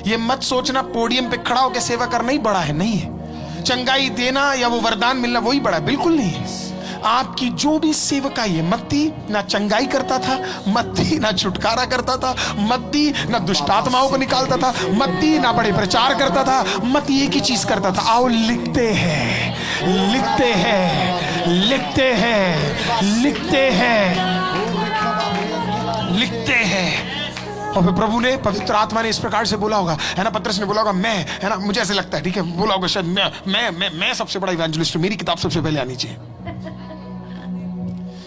ये मत सोचना पोडियम पे खड़ा होकर सेवा करना ही बड़ा है, नहीं है। चंगाई देना या वो वरदान मिलना वही बड़ा है, बिल्कुल नहीं है। आपकी जो भी सेवकाई है, मत्ती ना चंगाई करता था, मत्ती ना छुटकारा करता था, मत्ती ना दुष्ट आत्माओं को निकालता था, मत्ती ना बड़े प्रचार करता था, मत्ती एक ही चीज करता था, आओ लिखते हैं, लिखते हैं, लिखते हैं, लिखते हैं, लिखते हैं। और फिर प्रभु ने, पवित्र आत्मा ने इस प्रकार से बोला होगा, है ना। पतरस ने बोला होगा मैं, है ना, मुझे ऐसे लगता है, ठीक है, बोला होगा शायद मैं सबसे बड़ा इवेंजलिस्ट हूं, मेरी किताब सबसे पहले आनी चाहिए।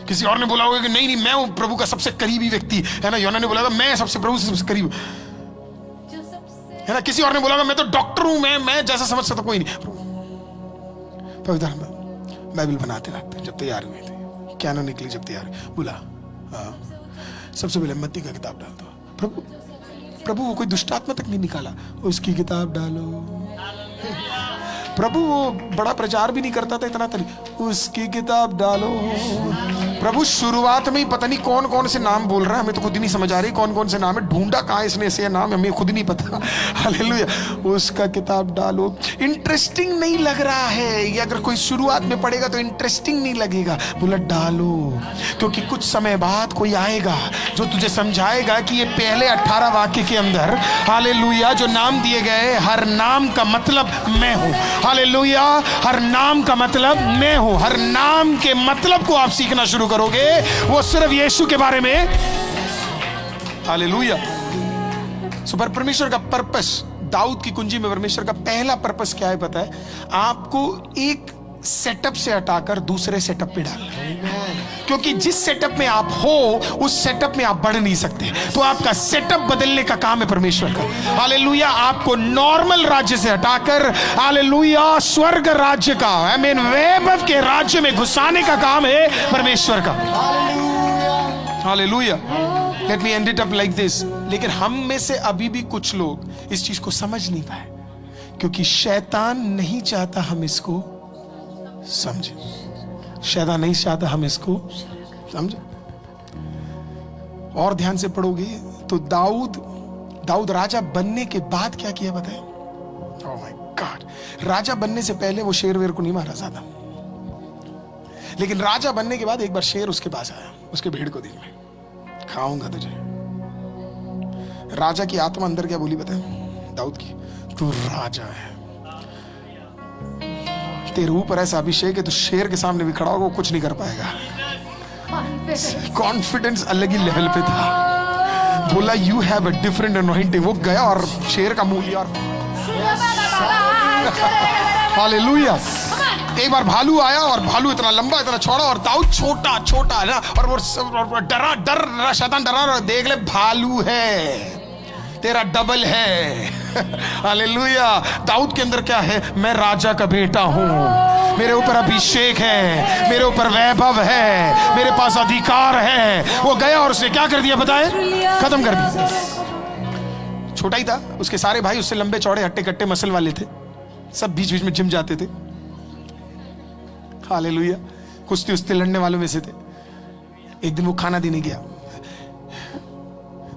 किसी और ने बोला होगा कि नहीं मैं हूं प्रभु का सबसे करीबी व्यक्ति, है ना। योना ने बोला होगा मैं सबसे प्रभु से सबसे करीब, है ना। किसी और ने बोला होगा मैं तो डॉक्टर हूं, मैं जैसा समझ सकता कोई नहीं। पवित्र बाइबल बनाते रहते जब तैयार हुए थे, क्या ना निकली जब तैयार बोला सबसे पहले मत्ती का किताब डाल दो। प्रभु वो कोई दुष्ट आत्मा तक नहीं निकाला, उसकी किताब डालो। प्रभु वो बड़ा प्रचार भी नहीं करता था इतना तरी, उसकी किताब डालो। प्रभु शुरुआत में ही पता नहीं कौन कौन से नाम बोल रहा है, हमें तो खुद ही नहीं समझ आ रही कौन कौन से नाम है, ढूंढा कहाँ इसने ऐसे नाम, हमें खुद नहीं पता। हालेलुया। उसका किताब डालो। इंटरेस्टिंग नहीं लग रहा है ये, अगर कोई शुरुआत में पढ़ेगा तो इंटरेस्टिंग नहीं लगेगा, बोला डालो। क्योंकि कुछ समय बाद कोई आएगा जो तुझे समझाएगा कि ये पहले 18 वाक्य के अंदर, हालेलुया, जो नाम दिए गए, हर नाम का मतलब मैं हूं। हालेलुया। हर नाम का मतलब मैं हूं। हर नाम के मतलब को आप सीखना शुरू करोगे, वो सिर्फ यीशु के बारे में। हालेलुया। सो पर परमेश्वर का पर्पस, दाऊद की कुंजी में परमेश्वर का पहला पर्पस क्या है पता है? आपको एक सेटअप से हटाकर दूसरे सेटअप पे डालना है। क्योंकि जिस सेटअप में आप हो उस सेटअप में आप बढ़ नहीं सकते, तो आपका सेटअप बदलने का काम है परमेश्वर का। हालेलुया। आपको नॉर्मल राज्य से हटाकर, हालेलुया, स्वर्ग राज्य का, आई मीन वैभव के राज्य में घुसाने का काम है परमेश्वर का। Hallelujah. Let me and it up like this. लेकिन हम में से अभी भी कुछ लोग इस चीज को समझ नहीं पाए, क्योंकि शैतान नहीं चाहता हम इसको समझे। शैतान नहीं चाहता हम इसको समझे। और ध्यान से पढ़ोगे तो दाऊद राजा बनने के बाद क्या किया बताए? Oh my God. राजा बनने से पहले वो शेर वेर को नहीं मारा ज्यादा, लेकिन राजा बनने के बाद एक बार शेर उसके पास आया, उसके भेड़ को दिन में खाऊंगा तुझे। राजा की आत्मा अंदर क्या बोली बताए दाऊद की? तू राजा है, तेरे ऊपर ऐसा अभिषेक है, तो शेर के सामने भी खड़ा होगा वो कुछ नहीं कर पाएगा। कॉन्फिडेंस अलग ही लेवल पे था। बोला you have a different anointing. वो गया और शेर का मुंह लिया और हालेलुया। एक बार भालू आया और भालू इतना लंबा इतना चौड़ा और दाऊद छोटा छोटा है ना, और वो डरा शैतान डरा, देख ले भालू है, तेरा डबल है। हालेलुया। दाऊद के अंदर क्या है? मैं राजा का बेटा हूं, मेरे ऊपर अभिषेक है, मेरे ऊपर वैभव है, मेरे पास अधिकार है। वो गया और उसने क्या कर दिया बताए? खत्म कर दिया। छोटा ही था, उसके सारे भाई उससे लंबे चौड़े हट्टे कट्टे मसल वाले थे, सब बीच बीच में जिम जाते थे। हालेलुया, कुश्ती उस्ती लड़ने वालों में से थे। एक दिन वो खाना देने गया।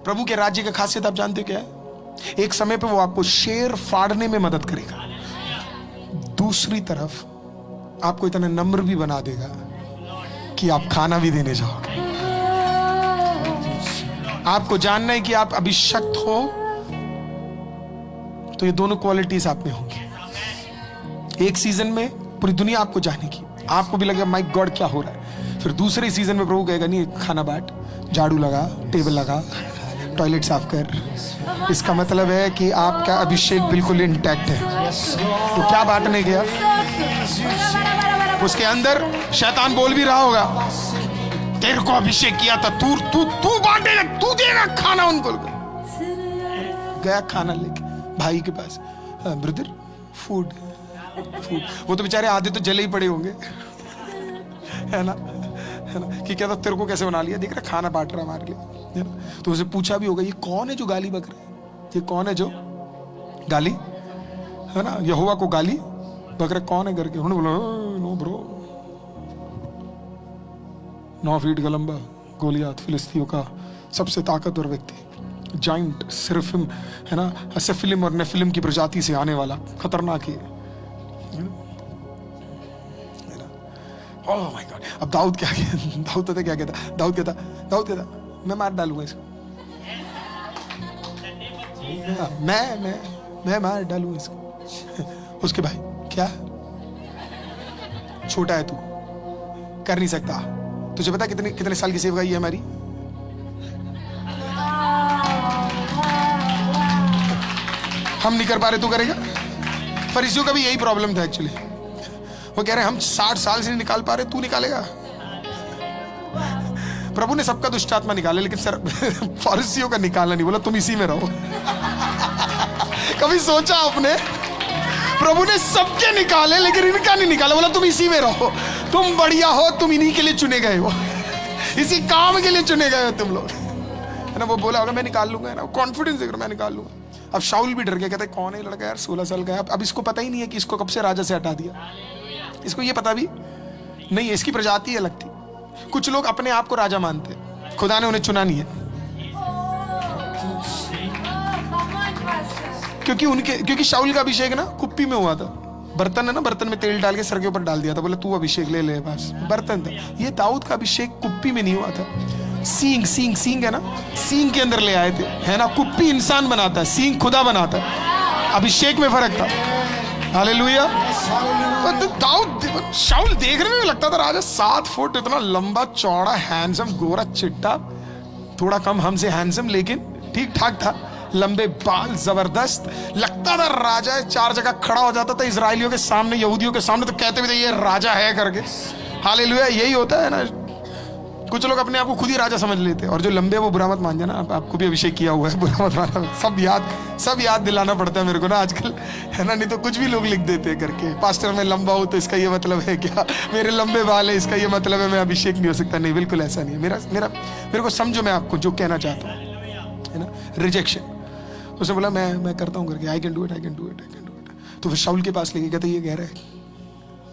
प्रभु के राज्य का खासियत आप जानते क्या है? एक समय पे वो आपको शेर फाड़ने में मदद करेगा, दूसरी तरफ आपको इतना नम्र भी बना देगा कि आप खाना भी देने जाओगे। आपको जानना है कि आप अभिषक्त हो तो ये दोनों क्वालिटीज आप में होंगी। एक सीजन में पूरी दुनिया आपको जानेगी, आपको भी लगेगा माय गॉड क्या हो रहा है। फिर दूसरे सीजन में प्रभु कहेगा नहीं, खाना बांट, झाड़ू लगा, टेबल लगा, टॉयलेट साफ कर। इसका मतलब है कि आपका अभिषेक बिल्कुल इंटैक्ट है। तो क्या बांटने गया? उसके अंदर शैतान बोल भी रहा होगा, तेरे को अभिषेक किया था, तू तू तू बांटेगा, तू देगा खाना उनको। गया खाना लेके भाई के पास, ब्रदर फूड फूड। वो तो बेचारे आधे तो जले ही पड़े होंगे, है ना, है ना, कि क्या था तेरे को कैसे बना लिया, देख रहा खाना बांट रहा हमारे लिए, है ना। तो उसे पूछा भी होगा, ये कौन है जो गाली बक रहा है? ये कौन है जो गाली, है ना, यहोवा को गाली बक रहा कौन है करके? उन्होंने बोला नो ब्रो, 9 फीट का लंबा गोलियात, फिलिस्तीयों का सबसे ताकतवर व्यक्ति, जाइंट, सिर्फिम, है ना, सेफिलिम और नेफिलिम की प्रजाति से आने वाला खतरनाक है। Oh my God. अब दाऊद क्या कहता? दाऊद तो क्या कहता? दाऊद कहता मैं मार डालूंगा इसको, मैं मार डालूंगा इसको। उसके भाई क्या, छोटा है तू, कर नहीं सकता। तुझे पता कितने साल की सेवकाई है हमारी? हम नहीं कर पा रहे, तू करेगा? फरीसियों का भी यही प्रॉब्लम था एक्चुअली। वो कह रहे हैं हम 60 साल से नहीं निकाल पा रहे, तू निकालेगा? प्रभु ने सबका दुष्टात्मा निकाला, लेकिन सर फरीसियों का निकाला नहीं। बोला तुम इसी में रहो। कभी सोचा आपने? प्रभु ने सबके निकाले लेकिन इनका नहीं निकाला। बोला तुम इसी में रहो, तुम बढ़िया हो, तुम इन्हीं के लिए चुने गए हो, इसी काम के लिए चुने गए हो तुम लोग, है ना। वो बोला होगा मैं निकाल लूंगा, है ना, कॉन्फिडेंस देकर मैं निकाल लूंगा। अब शाऊल भी डर गया, कहता है कौन है लड़का यार, 16 साल का है। अब इसको पता ही नहीं है कि इसको कब से राजा से हटा दिया। इसको ये पता भी नहीं है, इसकी प्रजाति अलग थी। कुछ लोग अपने आप को राजा मानते हैं, खुदा ने उन्हें चुना नहीं है। क्योंकि शाऊल का अभिषेक ना कुप्पी में हुआ था। बर्तन है ना, बर्तन में तेल डाल के सर के ऊपर डाल दिया था, बोले तू अभिषेक ले ले, बस बर्तन था। ये दाऊद का अभिषेक कुप्पी में नहीं हुआ था। सींग है ना, सींग के अंदर ले आए थे, है ना। कुप्पी इंसान बनाता है, सींग खुदा बनाता है। अभिषेक में फर्क था। हालेलुया। दाऊद, शाऊल देखने में लगता था राजा, 7 फुट, इतना लंबा चौड़ा, हैंडसम, गोरा चिट्टा, थोड़ा कम हमसे हैंडसम, लेकिन ठीक ठाक था। लंबे बाल, जबरदस्त लगता था राजा। 4 जगह खड़ा हो जाता था इजराइलियों के सामने, यहूदियों के सामने, तो कहते भी थे ये राजा है करके। हालेलुया। यही होता है ना, कुछ लोग अपने आप को खुद ही राजा समझ लेते हैं। और जो लंबे वो बुरा मत मान जाना, आपको भी अभिषेक किया हुआ है, बुरा मत मानना। सब याद दिलाना पड़ता है मेरे को ना आजकल, है ना। नहीं तो कुछ भी लोग लिख देते हैं करके, पास्टर मैं लंबा हूं तो इसका ये मतलब है क्या, मेरे लंबे बाल है इसका ये मतलब है मैं अभिषेक नहीं हो सकता। नहीं, बिल्कुल ऐसा नहीं है। मेरे को समझो, मैं आपको जो कहना चाहता हूँ, है ना, रिजेक्शन। उसने बोला मैं करता हूँ करके, आई कैन डू इट। तो फिर शाऊल के पास लेके कहते ये कह रहा है।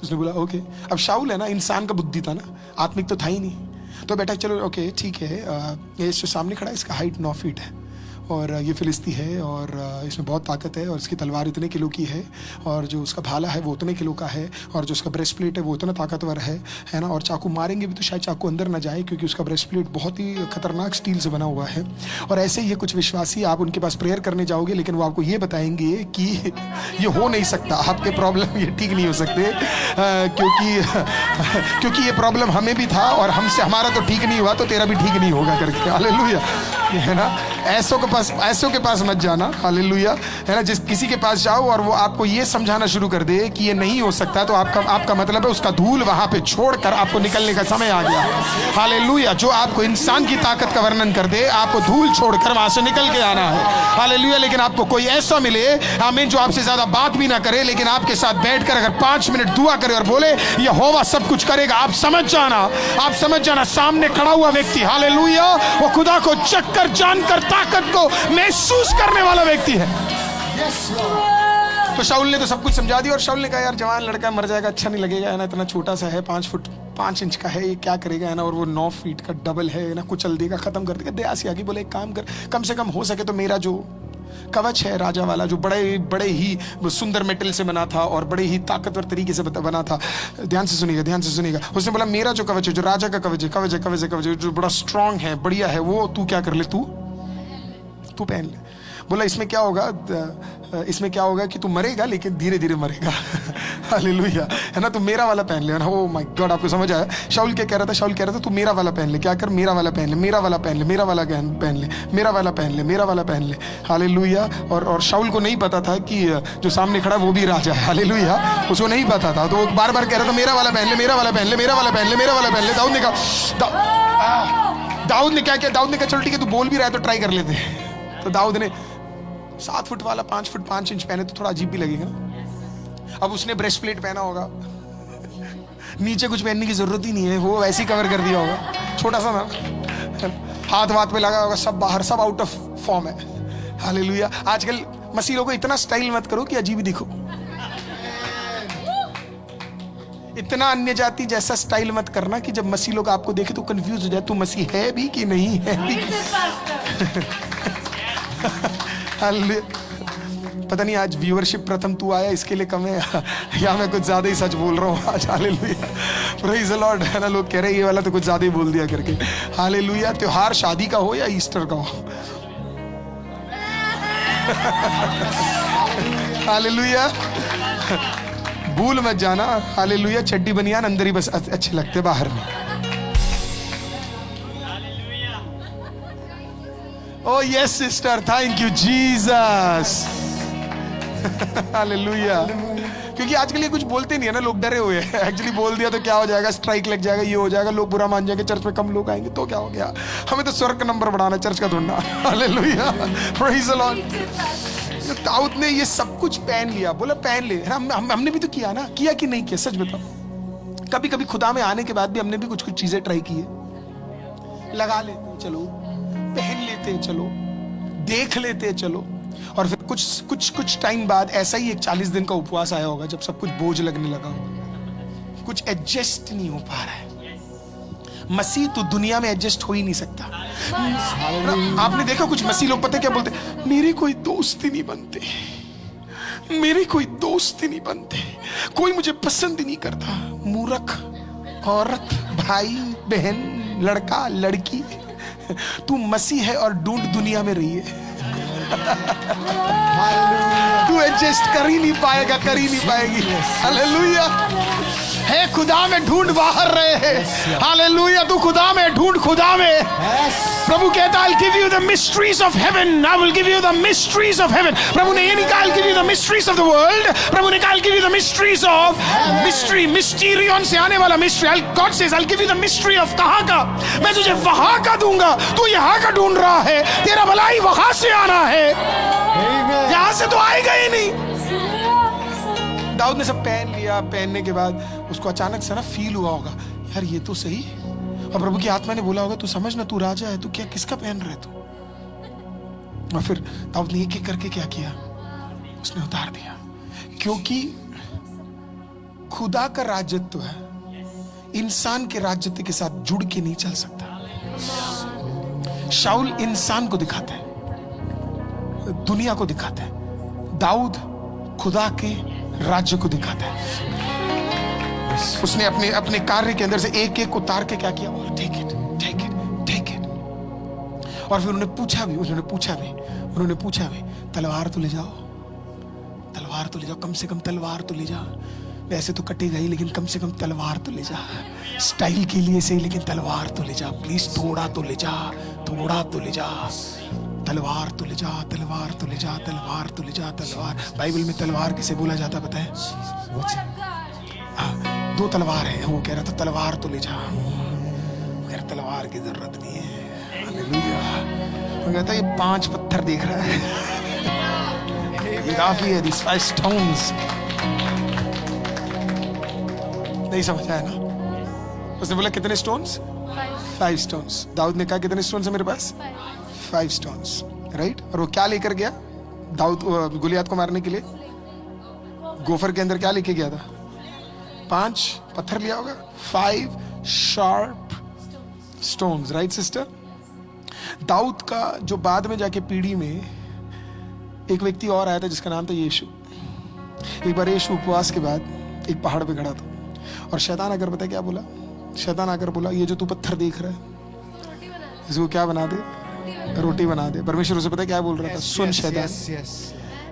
उसने बोला ओके। अब शाऊल है ना, इंसान का बुद्धि था ना, आत्मिक तो था ही नहीं। तो बेटा चलो ओके ठीक है, ये जो सामने खड़ा है इसका हाइट 9 फीट है, और ये फिलिस्ती है, और इसमें बहुत ताकत है, और इसकी तलवार इतने किलो की है, और जो उसका भाला है वो उतने किलो का है, और जो उसका ब्रेस्ट प्लेट है वो उतना ताकतवर है ना। और चाकू मारेंगे भी तो शायद चाकू अंदर ना जाए, क्योंकि उसका ब्रेस्ट प्लेट बहुत ही खतरनाक स्टील से बना हुआ है। और ऐसे ही ये कुछ विश्वासी, आप उनके पास प्रेयर करने जाओगे, लेकिन वो आपको ये बताएंगे कि ये हो नहीं सकता, आपके प्रॉब्लम ये ठीक नहीं हो सकते, क्योंकि ये प्रॉब्लम हमें भी था, और हमसे हमारा तो ठीक नहीं हुआ तो तेरा भी ठीक नहीं होगा करके। हालेलुया, है ना। ऐसों को के पास मत जाना, हालेलुया, है ना। जिस किसी के पास जाओ और वो आपको ये समझाना शुरू कर दे कि ये नहीं हो सकता, तो आपका मतलब है उसका धूल वहां पे छोड़कर आपको निकलने का समय आ गया, हालेलुया। जो आपको इंसान की ताकत का वर्णन कर दे, आपको धूल छोड़कर वहां से निकल के आना है, हालेलुया। लेकिन आपको कोई ऐसा मिले, आमीन, जो आपसे ज्यादा बात भी ना करे, लेकिन आपके साथ बैठकर अगर 5 मिनट दुआ करे और बोले यहोवा सब कुछ करेगा, आप समझ जाना सामने खड़ा हुआ व्यक्ति, हालेलुया, वो खुदा को चक्कर जानकर ताकत को महसूस करने वाला व्यक्ति है। तो शाऊल ने तो सब कुछ समझा दिया और शाऊल ने कहा यार जवान लड़का मर जाएगा, अच्छा नहीं लगेगा, है ना, इतना छोटा सा है, 5 फुट 5 इंच का है, ये क्या करेगा, है ना, और वो 9 फीट का डबल है ना, कुचल देगा, खत्म कर देगा। दया से आगे बोले एक काम कर, कम से कम हो सके तो मेरा जो कवच है राजा वाला, जो बड़े ही सुंदर मेटल से बना था और बड़े ही ताकतवर तरीके से बना था, ध्यान से सुनिएगा। उसने बोला मेरा जो कवच है, जो राजा का कवच है, जो बड़ा स्ट्रांग है, बढ़िया है, वो तू क्या कर ले, तू पहन ले। बोला इसमें क्या होगा कि तू मरेगा लेकिन धीरे धीरे मरेगा, हालेलुया, है ना, तू मेरा वाला पहन ले, है ना। ओ माय गॉड, आपको समझ आया? शाऊल क्या कह रहा था? तू मेरा वाला पहन ले, क्या कर, मेरा वाला पहन ले, मेरा वाला पहन ले, मेरा वाला पहन ले, मेरा वाला पहन ले, मेरा वाला पहन ले, हालेलुया। और शाऊल को नहीं पता था कि जो सामने खड़ा वो भी राजा है, हालेलुया, उसको नहीं पता था, तो वो बार बार कह रहा था मेरा वाला पहन ले, मेरा वाला पहन ले, मेरा वाला पहन ले, मेरा वाला पहन ले। दाऊद ने क्या किया? दाऊद ने कहा चलो ठीक है, तू बोल भी रहा है तो ट्राई कर लेते। तो दाऊद ने 7 फुट वाला 5 फुट 5 इंच पहने तो थोड़ा अजीब भी लगेगा। अब उसने ब्रेस्ट प्लेट पहना होगा, नीचे कुछ पहनने की जरूरत ही नहीं है, वो वैसे ही कवर कर दिया होगा, छोटा सा ना, हाथ पे लगा होगा, सब बाहर, सब आउट ऑफ फॉर्म है, हालेलुया। आजकल मसीहों को इतना स्टाइल मत करो कि अजीब ही दिखो, इतना अन्य जाति जैसा स्टाइल मत करना कि जब मसीह लोग आपको देखे तो कंफ्यूज हो जाए, तू मसीह है भी कि नहीं है भी। पता नहीं आज व्यूअरशिप प्रथम तू आया इसके लिए कम है या मैं कुछ ज्यादा ही सच बोल रहा हूँ आज, हालेलुया, प्रेज द लॉर्ड, है ना। लोग कह रहे हैं ये वाला तो कुछ ज्यादा ही बोल दिया करके, हालेलुया। त्योहार शादी का हो या ईस्टर का हो, हालेलुया, भूल मत जाना, हालेलुया। चड्डी बनियान अंदर ही बस अच्छे लगते, बाहर में। Oh yes sister, thank you Jesus, hallelujah. क्योंकि आजकल ये कुछ बोलते नहीं है ना, लोग डरे हुए हैं, एक्चुअली बोल दिया तो क्या हो जाएगा, स्ट्राइक लग जाएगा, ये हो जाएगा, लोग बुरा मान जाएंगे, चर्च में कम लोग आएंगे तो क्या हो गया, हमें तो स्वर्ग का नंबर बढ़ाना, चर्च का ढूंढना, हालेलुया, प्रेज द लॉर्ड। दाऊद ने ये सब कुछ पहन लिया, बोला पहन ले, हमने भी तो किया ना, किया कि नहीं किया, सच बताओ। कभी कभी खुदा में आने के बाद भी हमने भी कुछ चीजें ट्राई की है, लगा लेते चलो, पहन लेते चलो, देख लेते चलो, और फिर कुछ टाइम बाद ऐसा ही एक 40 दिन का उपवास आया होगा जब सब कुछ बोझ लगने लगा होगा, कुछ एडजस्ट नहीं हो पा रहा है। मसीह तो दुनिया में एडजस्ट हो ही नहीं सकता। आपने देखा कुछ मसीह लोग पता क्या बोलते, मेरे कोई दोस्त ही नहीं बनते, मेरे कोई दोस्त ही नहीं बनते, कोई मुझे पसंद ही नहीं करता। मूर्ख औरत, भाई बहन, लड़का लड़की, तू मसीह है और ढूंढ दुनिया में रही है। तू एडजस्ट कर ही नहीं पाएगा, कर ही नहीं पाएगी, हालेलुया। है खुदा में ढूंढ बाहर रहे हैं, हालेलुया। तू खुदा में ढूंढ, खुदा में। प्रभु कहता है I'll give you the mysteries of heaven, I will give you the mysteries of heaven। प्रभु ने ये नहीं कहा I'll give you the mysteries of the world, प्रभु ने कहा I'll give you the mysteries of mystery, mysterion से आने वाला mystery। God says I'll give you the mystery of कहाँ का, मैं तुझे वहां का दूंगा, तू यहाँ का ढूंढ रहा है, तेरा भलाई वहां से आना है, यहाँ से तो आएगा ही नहीं। दाऊद ने सब पहन लिया, पहनने के बाद उसको अचानक से ना फील हुआ होगा, यार ये तो सही, और प्रभु की आत्मा ने बोला होगा तू समझ ना, तू राजा है, तू क्या किसका पहन रहे तू। और फिर दाऊद ने एक एक करके क्या किया, उसने उतार दिया, क्योंकि खुदा का राज्यत्व है, इंसान के राज्यत्व के साथ जुड़ के नहीं चल सकता। शाऊल इंसान को दिखाता है, दुनिया को दिखाता है, दाऊद खुदा के राज्य को दिखाता है। उसने अपने कार्य के अंदर से एक एक उतार के क्या किया, take it, take it, take it. और फिर उन्होंने पूछा भी, तलवार तो ले जाओ, तलवार तो ले जाओ, कम से कम तलवार तो ले जाओ, वैसे तो कटेगा ही लेकिन कम से कम तलवार तो ले जा, स्टाइल के लिए सही लेकिन तलवार तो ले जा, प्लीज थोड़ा तो ले जा, थोड़ा तो ले जा, तलवार तुले जा, तलवार तुले जा, तलवार तुले जा, तलवार। बाइबल में तलवार किसे बोला जाता पता है? दो तलवार है, वो कह रहा था तलवार तुले जा, यार तलवार की जरूरत नहीं है। हालेलुया। वो कहता है ये 5 पत्थर देख रहा है, ये काफी है, these 5 stones। नहीं समझ आया ना? उसने बोला कितने स्टोन्स? 5 स्टोन्स। दाऊद ने कहा कितने स्टोन्स है मेरे पास? 5 स्टोन्स, राइट। और वो क्या लेकर गया दाऊद गोलियत को मारने के लिए? गोफर के अंदर क्या लेके गया था? 5 पत्थर लिया होगा, 5 शार्प स्टोन्स, राइट सिस्टर। दाऊद का जो बाद में जाके पीढ़ी में एक व्यक्ति और आया था जिसका नाम था यीशु। एक बार यीशु उपवास के बाद एक पहाड़ पे खड़ा था और शैतान आकर पता है क्या बोला? शैतान आकर बोला ये जो तू पत्थर देख रहा है इसको क्या बना दे? रोटी बना दे। परमेश्वर उसे पता है क्या बोल रहा था? सुन शैतान,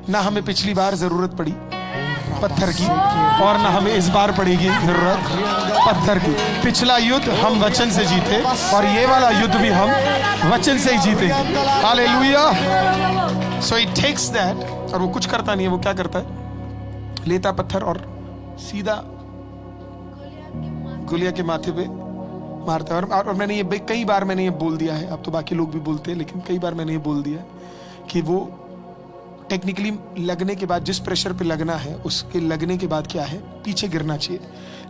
ना हमें पिछली बार जरूरत पड़ी पत्थर की और ना हमें इस बार पड़ेगी जरूरत पत्थर की। पिछला युद्ध हम वचन से जीते और ये वाला युद्ध भी हम वचन से ही जीतेंगे। Hallelujah. So it takes that. और वो कुछ करता नहीं है, वो क्या करता है? लेता पत्थर और सीधा गोलियत के माथे पे मारता है। और मैंने ये कई बार मैंने ये बोल दिया है, अब तो बाकी लोग भी बोलते हैं, लेकिन कई बार मैंने ये बोल दिया कि वो टेक्निकली लगने के बाद जिस प्रेशर पे लगना है उसके लगने के बाद क्या है? पीछे गिरना चाहिए,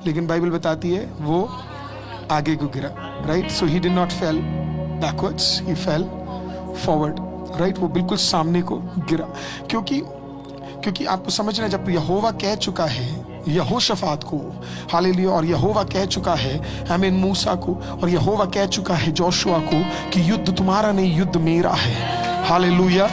लेकिन बाइबल बताती है वो आगे को गिरा, right. So he did not fail backwards, he fail forward, right. वो बिल्कुल सामने को गिरा, क्योंकि आपको समझना, जब यहोवा कह चुका है यहोशाफात को, हालेलुया, और यहोवा कह चुका है आमीन मूसा को, और यहोवा कह चुका है जोशुआ को कि युद्ध तुम्हारा नहीं युद्ध मेरा है, हालेलुया।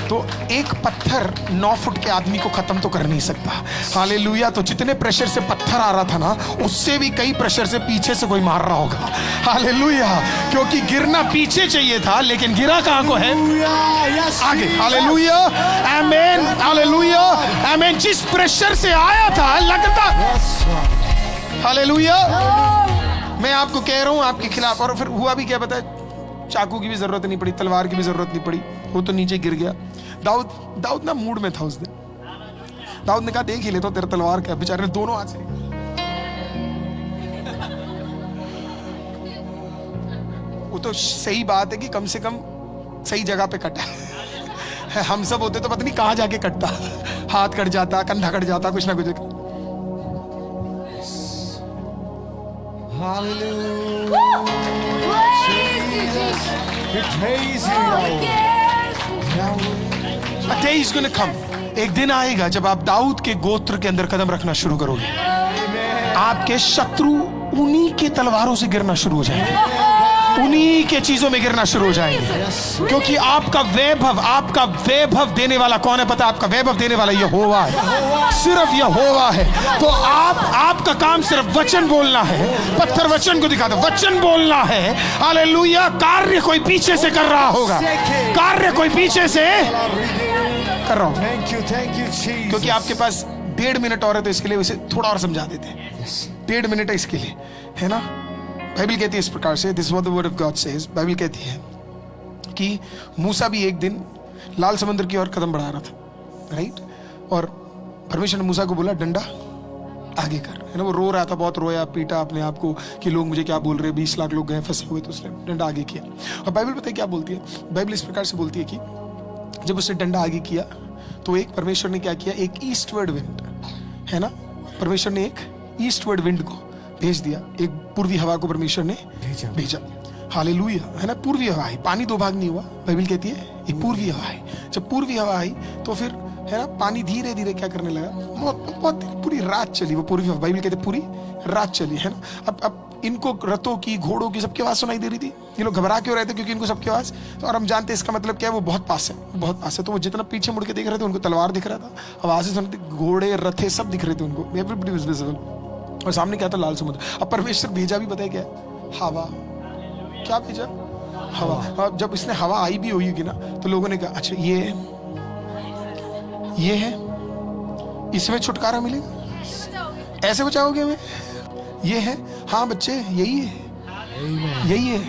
तो एक पत्थर 9 फुट के आदमी को खत्म तो कर नहीं सकता, हालेलुया। तो जितने प्रेशर से पत्थर आ रहा था ना, उससे भी कई प्रेशर से पीछे से कोई मार रहा होगा, हालेलुया। क्योंकि गिरना पीछे चाहिए था, लेकिन गिरा कहां को है? आगे, हालेलुया, आमीन, हालेलुया, आमीन। जिस प्रेशर से आया था लगता, हालेलुया। मैं आपको कह रहा हूं आपके खिलाफ। और फिर हुआ भी क्या पता है? चाकू की भी जरूरत नहीं पड़ी, तलवार की भी जरूरत नहीं पड़ी, वो तो नीचे गिर गया। दाऊद ना मूड में था उस दिन। दाऊद ने कहा देख ही लेता हूं तेरा तलवार क्या। बेचारे ने दोनों हाथ से, वो तो सही बात है कि कम से कम सही जगह पे कटा। हम सब होते तो पता नहीं कहां जाके कटता, हाथ कट जाता, कंधा कट जाता, कुछ ना कुछ। A day is gonna come. एक दिन आएगा जब आप दाऊद के गोत्र के अंदर कदम रखना शुरू करोगे। आपके शत्रु उन्हीं के तलवारों से गिरना शुरू हो जाएंगे, उन्हीं के चीजों में गिरना शुरू हो जाएंगे। क्योंकि आपका वैभव देने वाला कौन है पता? आपका वैभव देने वाला यहोवा है, सिर्फ यहोवा है। तो आपका काम सिर्फ वचन बोलना है। पत्थर वचन को दिखाता, वचन बोलना है, हालेलुया। कार्य कोई पीछे से कर रहा होगा, कार्य कोई पीछे से कर रहा होगा। क्योंकि आपके पास 1.5 मिनट और है, तो इसके लिए उसे थोड़ा और समझा देते हैं। 1.5 मिनट है इसके लिए, है ना। बाइबल कहती है इस प्रकार से, this is what the word of God says. Bible कहती है कि मूसा भी एक दिन लाल समुद्र की ओर कदम बढ़ा रहा था, राइट। और परमेश्वर ने मूसा को बोला डंडा आगे कर, है ना। वो रो रहा था, बहुत रोया, पीटा अपने आप को कि लोग मुझे क्या बोल रहे हैं, 20 लाख लोग गए फंसे हुए, तो उसने डंडा आगे किया। और बाइबल पता है क्या बोलती है? बाइबल इस प्रकार से बोलती है कि जब उसने डंडा आगे किया तो एक परमेश्वर ने क्या किया? एक ईस्टवर्ड विंड, है ना। परमेश्वर ने एक ईस्टवर्ड विंड को भेज दिया, एक पूर्वी हवा को परमेश्वर ने भेजा, हालेलुया, है ना। पूर्वी हवा आई, पानी 2 भाग नहीं हुआ। बाइबल कहती है एक पूर्वी हवा आई। जब पूर्वी हवा आई तो फिर, है ना, पानी धीरे धीरे क्या करने लगा? बहुत पूरी रात चली वो पूर्वी हवा। बाइबल कहते पूरी रात चली, है ना। अब इनको रथों की, घोड़ों की, सबकी आवाज सुनाई दे रही थी। ये लोग घबरा क्यों रहे थे? क्योंकि इनको सबकी आवाज, तो और हम जानते हैं इसका मतलब क्या है, वो बहुत पास है, बहुत पास है। तो वो जितना पीछे मुड़ के देख रहे थे उनको तलवार दिख रहा था, आवाजें सुन रही थी, घोड़े रथे सब दिख रहे थे उनको, एवरीबॉडी वाज विजिबल। और सामने क्या था? लाल समुद्र। अब परमेश्वर भेजा भी पता है क्या? हवा। क्या भेजा? हवा। जब इसने हवा आई भी होगी ना, तो लोगों ने कहा अच्छा ये है, इसमें छुटकारा मिलेगा, ऐसे बचाओगे हमें? ये है, हाँ बच्चे यही है, यही है,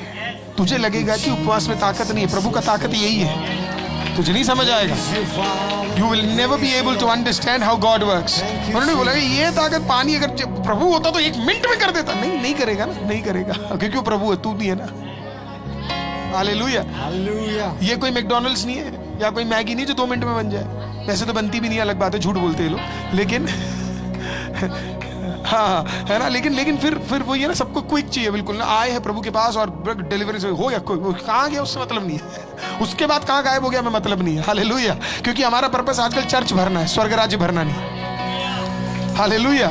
तुझे लगेगा कि उपवास में ताकत नहीं है, प्रभु का ताकत यही है, तुझे नहीं समझ आएगा। You will never be able to understand how God works. उन्होंने बोला ये ताकत पानी अगर प्रभु होता तो 1 मिनट में कर देता। नहीं करेगा ना, नहीं करेगा, क्योंकि वो प्रभु है, तू भी है ना। हालेलुया। ये कोई मैकडॉनल्ड्स नहीं है या कोई मैगी नहीं जो 2 मिनट में बन जाए। वैसे तो बनती भी नहीं, अलग बात है, झूठ बोलते हैं लोग, लेकिन हाँ है ना। लेकिन फिर वो ये ना, सबको क्विक चाहिए बिल्कुल ना। आए हैं प्रभु के पास और डिलीवरी हो, या कहाँ गया उससे मतलब नहीं है, उसके बाद कहाँ गायब हो गया हमें मतलब नहीं है। हालेलुया। क्योंकि हमारा पर्पस आजकल चर्च भरना है, स्वर्ग राज्य भरना नहीं। हालेलुया,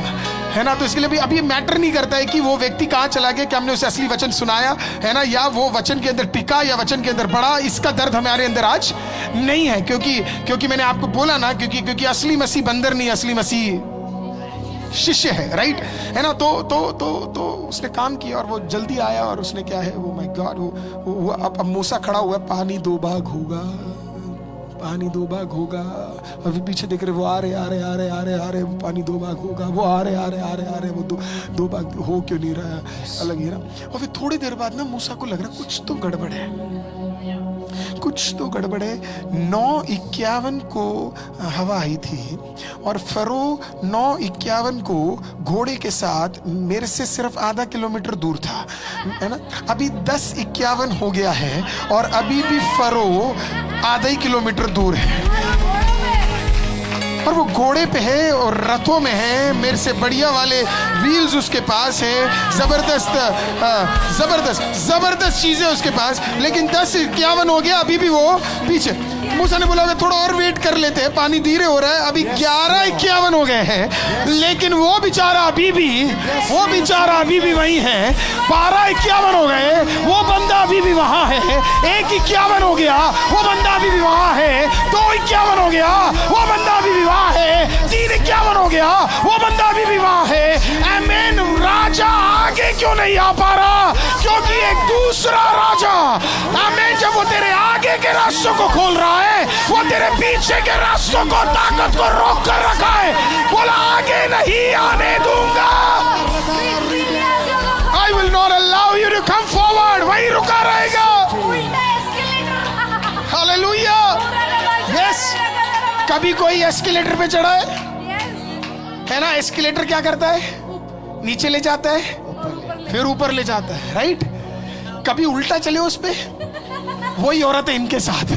है ना। तो इसके लिए भी अब ये मैटर नहीं करता है कि वो व्यक्ति कहाँ चला गया, कि हमने उसे असली वचन सुनाया है ना, या वो वचन के अंदर टिका या वचन के अंदर बढ़ा। इसका दर्द हमारे अंदर आज नहीं है, क्योंकि मैंने आपको बोला ना, क्योंकि असली मसीह बंदर नहीं, असली मसीह शिष्य है, राइट, है ना। तो उसने काम किया और वो जल्दी आया, और उसने क्या है, वो माय गॉड, वो अब मूसा खड़ा हुआ है, पानी 2 भाग होगा, पानी 2 भाग होगा। और फिर पीछे देख रहे, वो आ रहे, वो पानी 2 भाग होगा, वो आ रहे, वो दो भाग हो क्यों नहीं रहा है, अलग ही ना। और फिर थोड़ी देर बाद ना मूसा को लग रहा कुछ तो गड़बड़ है, कुछ तो गड़बड़ है। 9:51 को हवा आई थी, और फरो 9:51 को घोड़े के साथ मेरे से सिर्फ आधा किलोमीटर दूर था, है ना। अभी 10:51 हो गया है, और अभी भी फरो आधा ही किलोमीटर दूर है, और वो घोड़े पे है और रथों में है, मेरे से बढ़िया वाले व्हील्स उसके पास है, जबरदस्त चीजें उसके पास। लेकिन 10:51 हो गया, अभी भी वो पीछे। मूसा ने बोला थोड़ा और वेट कर लेते हैं, पानी धीरे हो रहा है। अभी 11:51 हो गए हैं, लेकिन वो बेचारा अभी भी वही है। 12:51 हो गए, वो बंदा अभी भी वहां है। 1:51 हो गया, वो बंदा अभी भी वहां है। 2:51 हो गया, वो बंदा अभी भी वहां है। 3:51 हो गया, वो बंदा अभी भी वहां है। आमीन। राजा आगे क्यों नहीं आ पा रहा? क्योंकि एक दूसरा राजा, आमीन, जब वो तेरे आगे के रास्तों को खोल रहा है, वो तेरे पीछे के रास्तों को, ताकत को रोक कर रखा है। बोला आगे नहीं आने दूंगा। I will not allow you to come forward. वही रुका रहेगा। हालेलुया। यस। कभी कोई एस्केलेटर पे चढ़ा है ना, एस्केलेटर क्या करता है? नीचे ले जाता है, फिर ऊपर ले जाता है, राइट। कभी उल्टा चले उस पे, वही औरत है इनके साथ।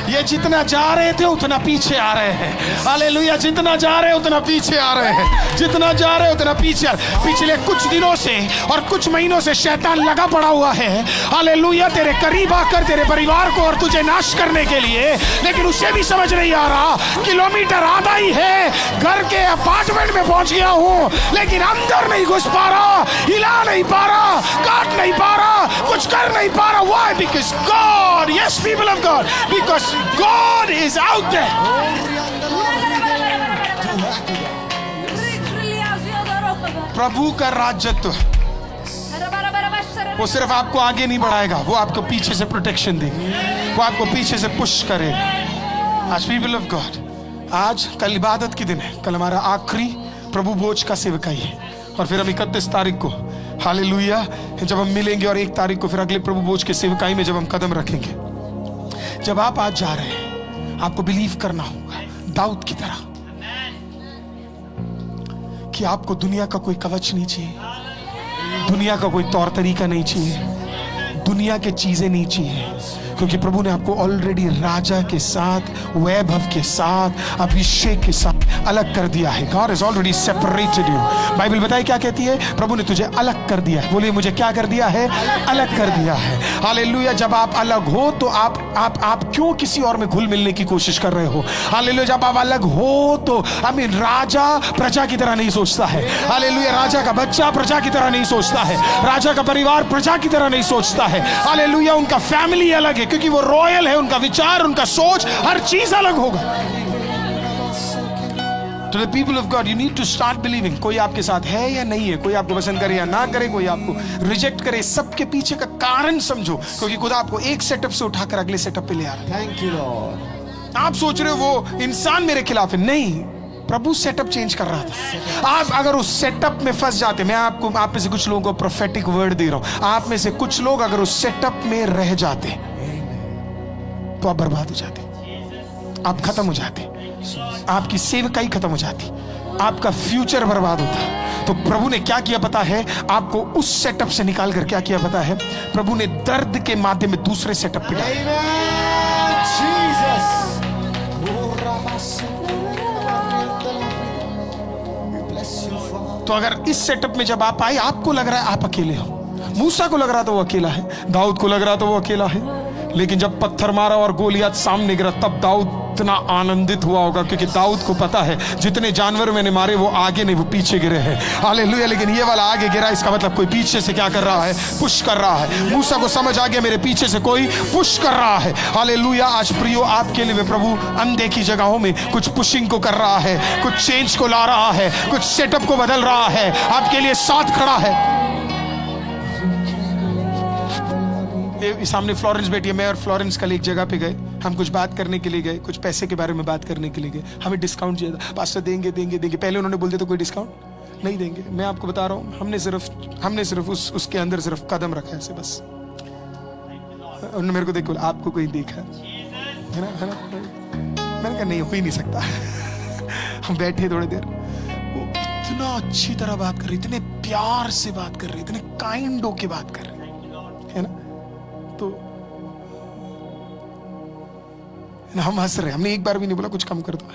ये जितना जा रहे थे उतना पीछे आ रहे हैं। हालेलुया। जितना जा रहे उतना पीछे आ रहे हैं, जितना जा रहे उतना पीछे। पिछले कुछ दिनों से और कुछ महीनों से शैतान लगा पड़ा हुआ है, हालेलुया, तेरे करीब आकर तेरे परिवार को और तुझे नाश करने के लिए। लेकिन उसे भी समझ नहीं आ रहा, किलोमीटर आधा ही है, घर के अपार्टमेंट में पहुंच गया हूं, लेकिन अंदर नहीं घुस पा रहा, हिला नहीं पा रहा, काट नहीं पा रहा, कुछ कर नहीं पा रहा। Why? Because God, yes, people of God, because God is out there. प्रभु का राजत्व वो सिर्फ आपको आगे नहीं बढ़ाएगा, वो आपको पीछे से प्रोटेक्शन देगा, वो आपको पीछे से पुश करेगा। आज पीपल ऑफ गॉड, आज कल इबादत के दिन है, कल हमारा आखिरी प्रभु भोज का सेवकाई है, और फिर हम 31 तारीख को, हालेलुया, जब हम मिलेंगे, और 1 तारीख को फिर अगले प्रभु भोज के सेवकाई में जब हम कदम रखेंगे। जब आप आज जा रहे हैं, आपको बिलीव करना होगा दाऊद की तरह, कि आपको दुनिया का कोई कवच नहीं चाहिए, दुनिया का कोई तौर तरीका नहीं चाहिए, दुनिया के चीजें नहीं चाहिए, क्योंकि प्रभु ने आपको ऑलरेडी राजा के साथ, वैभव के साथ, अभिषेक के साथ अलग कर दिया है। God has already separated you. Bible बताए क्या कहती है? प्रभु ने तुझे अलग कर दिया है। बोलिए मुझे क्या कर दिया है? अलग कर दिया है। हालेलुया। जब आप अलग हो तो आप क्यों किसी और में घुल मिलने की कोशिश कर रहे हो? हालेलुया। जब आप अलग हो तो राजा प्रजा की तरह नहीं सोचता है। हालेलुया। राजा का बच्चा प्रजा की तरह नहीं सोचता है, राजा का परिवार प्रजा की तरह नहीं सोचता है। हालेलुया। उनका फैमिली अलग है, क्योंकि वो रॉयल है, उनका विचार, उनका सोच, हर चीज अलग होगा। To the people of God, you need to start believing. कोई आपके साथ है या नहीं है, कोई आपको पसंद करे या ना करे, कोई आपको रिजेक्ट करे, सबके पीछे का कारण समझो, क्योंकि खुदा आपको एक सेटअप से उठाकर अगले सेटअप पे ले आ रहा है। Thank you, Lord. आप सोच रहे हो वो इंसान मेरे खिलाफ है, नहीं, प्रभु सेटअप चेंज कर रहा था। आप अगर उस सेटअप में फंस जाते, मैं आपको, आप में से कुछ लोगों को प्रोफेटिक वर्ड दे रहा हूं, आप में से कुछ लोग अगर उस सेटअप में रह जाते तो आप बर्बाद हो जाते, आप खत्म हो जाते, आपकी सेवकाई खत्म हो जाती, आपका फ्यूचर बर्बाद होता। तो प्रभु ने क्या किया पता है? आपको उस सेटअप से निकाल कर क्या किया पता है? प्रभु ने दर्द के माध्यम में दूसरे सेटअप पे डाला। तो अगर इस सेटअप में जब आप आए, आपको लग रहा है आप अकेले हो। मूसा को लग रहा था वो अकेला है, दाऊद को लग रहा था वो अकेला है, लेकिन जब पत्थर मारा और गोलियत सामने गिरा, तब दाऊद इतना आनंदित हुआ होगा, क्योंकि दाऊद को पता है जितने जानवर मैंने मारे वो आगे नहीं, वो पीछे गिरे हैं। हालेलुया। लेकिन ये वाला आगे गिरा, इसका मतलब कोई पीछे से क्या कर रहा है? पुश कर रहा है। मूसा को समझ आ गया मेरे पीछे से कोई पुश कर रहा है। हालेलुया। आज प्रियो, आपके लिए प्रभु अनदेखी जगहों में कुछ पुशिंग को कर रहा है, कुछ चेंज को ला रहा है, कुछ सेटअप को बदल रहा है, आपके लिए साथ खड़ा है। सामने फ्लोरेंस बैठी है, मैं और फ्लोरेंस कल एक जगह पे गए, हम कुछ बात करने के लिए गए, कुछ पैसे के बारे में बात करने के लिए गए। हमें डिस्काउंट चाहिए था, पास्टर देंगे देंगे देंगे। पहले उन्होंने बोल दिया तो कोई डिस्काउंट नहीं देंगे। मैं आपको बता रहा हूँ, हमने सिर्फ उसके अंदर सिर्फ कदम रखा है बस। उन्होंने मेरे को देखो, आपको कोई देखा है ना? मैंने कहा नहीं, हो ही नहीं सकता। हम बैठे थोड़ी देर, वो इतना अच्छी तरह बात कर रही, इतने प्यार से बात कर रही, इतने काइंड होके बात कर रही है ना। तो हम हंस रहे, हमने एक बार भी नहीं बोला कुछ कम कर दो।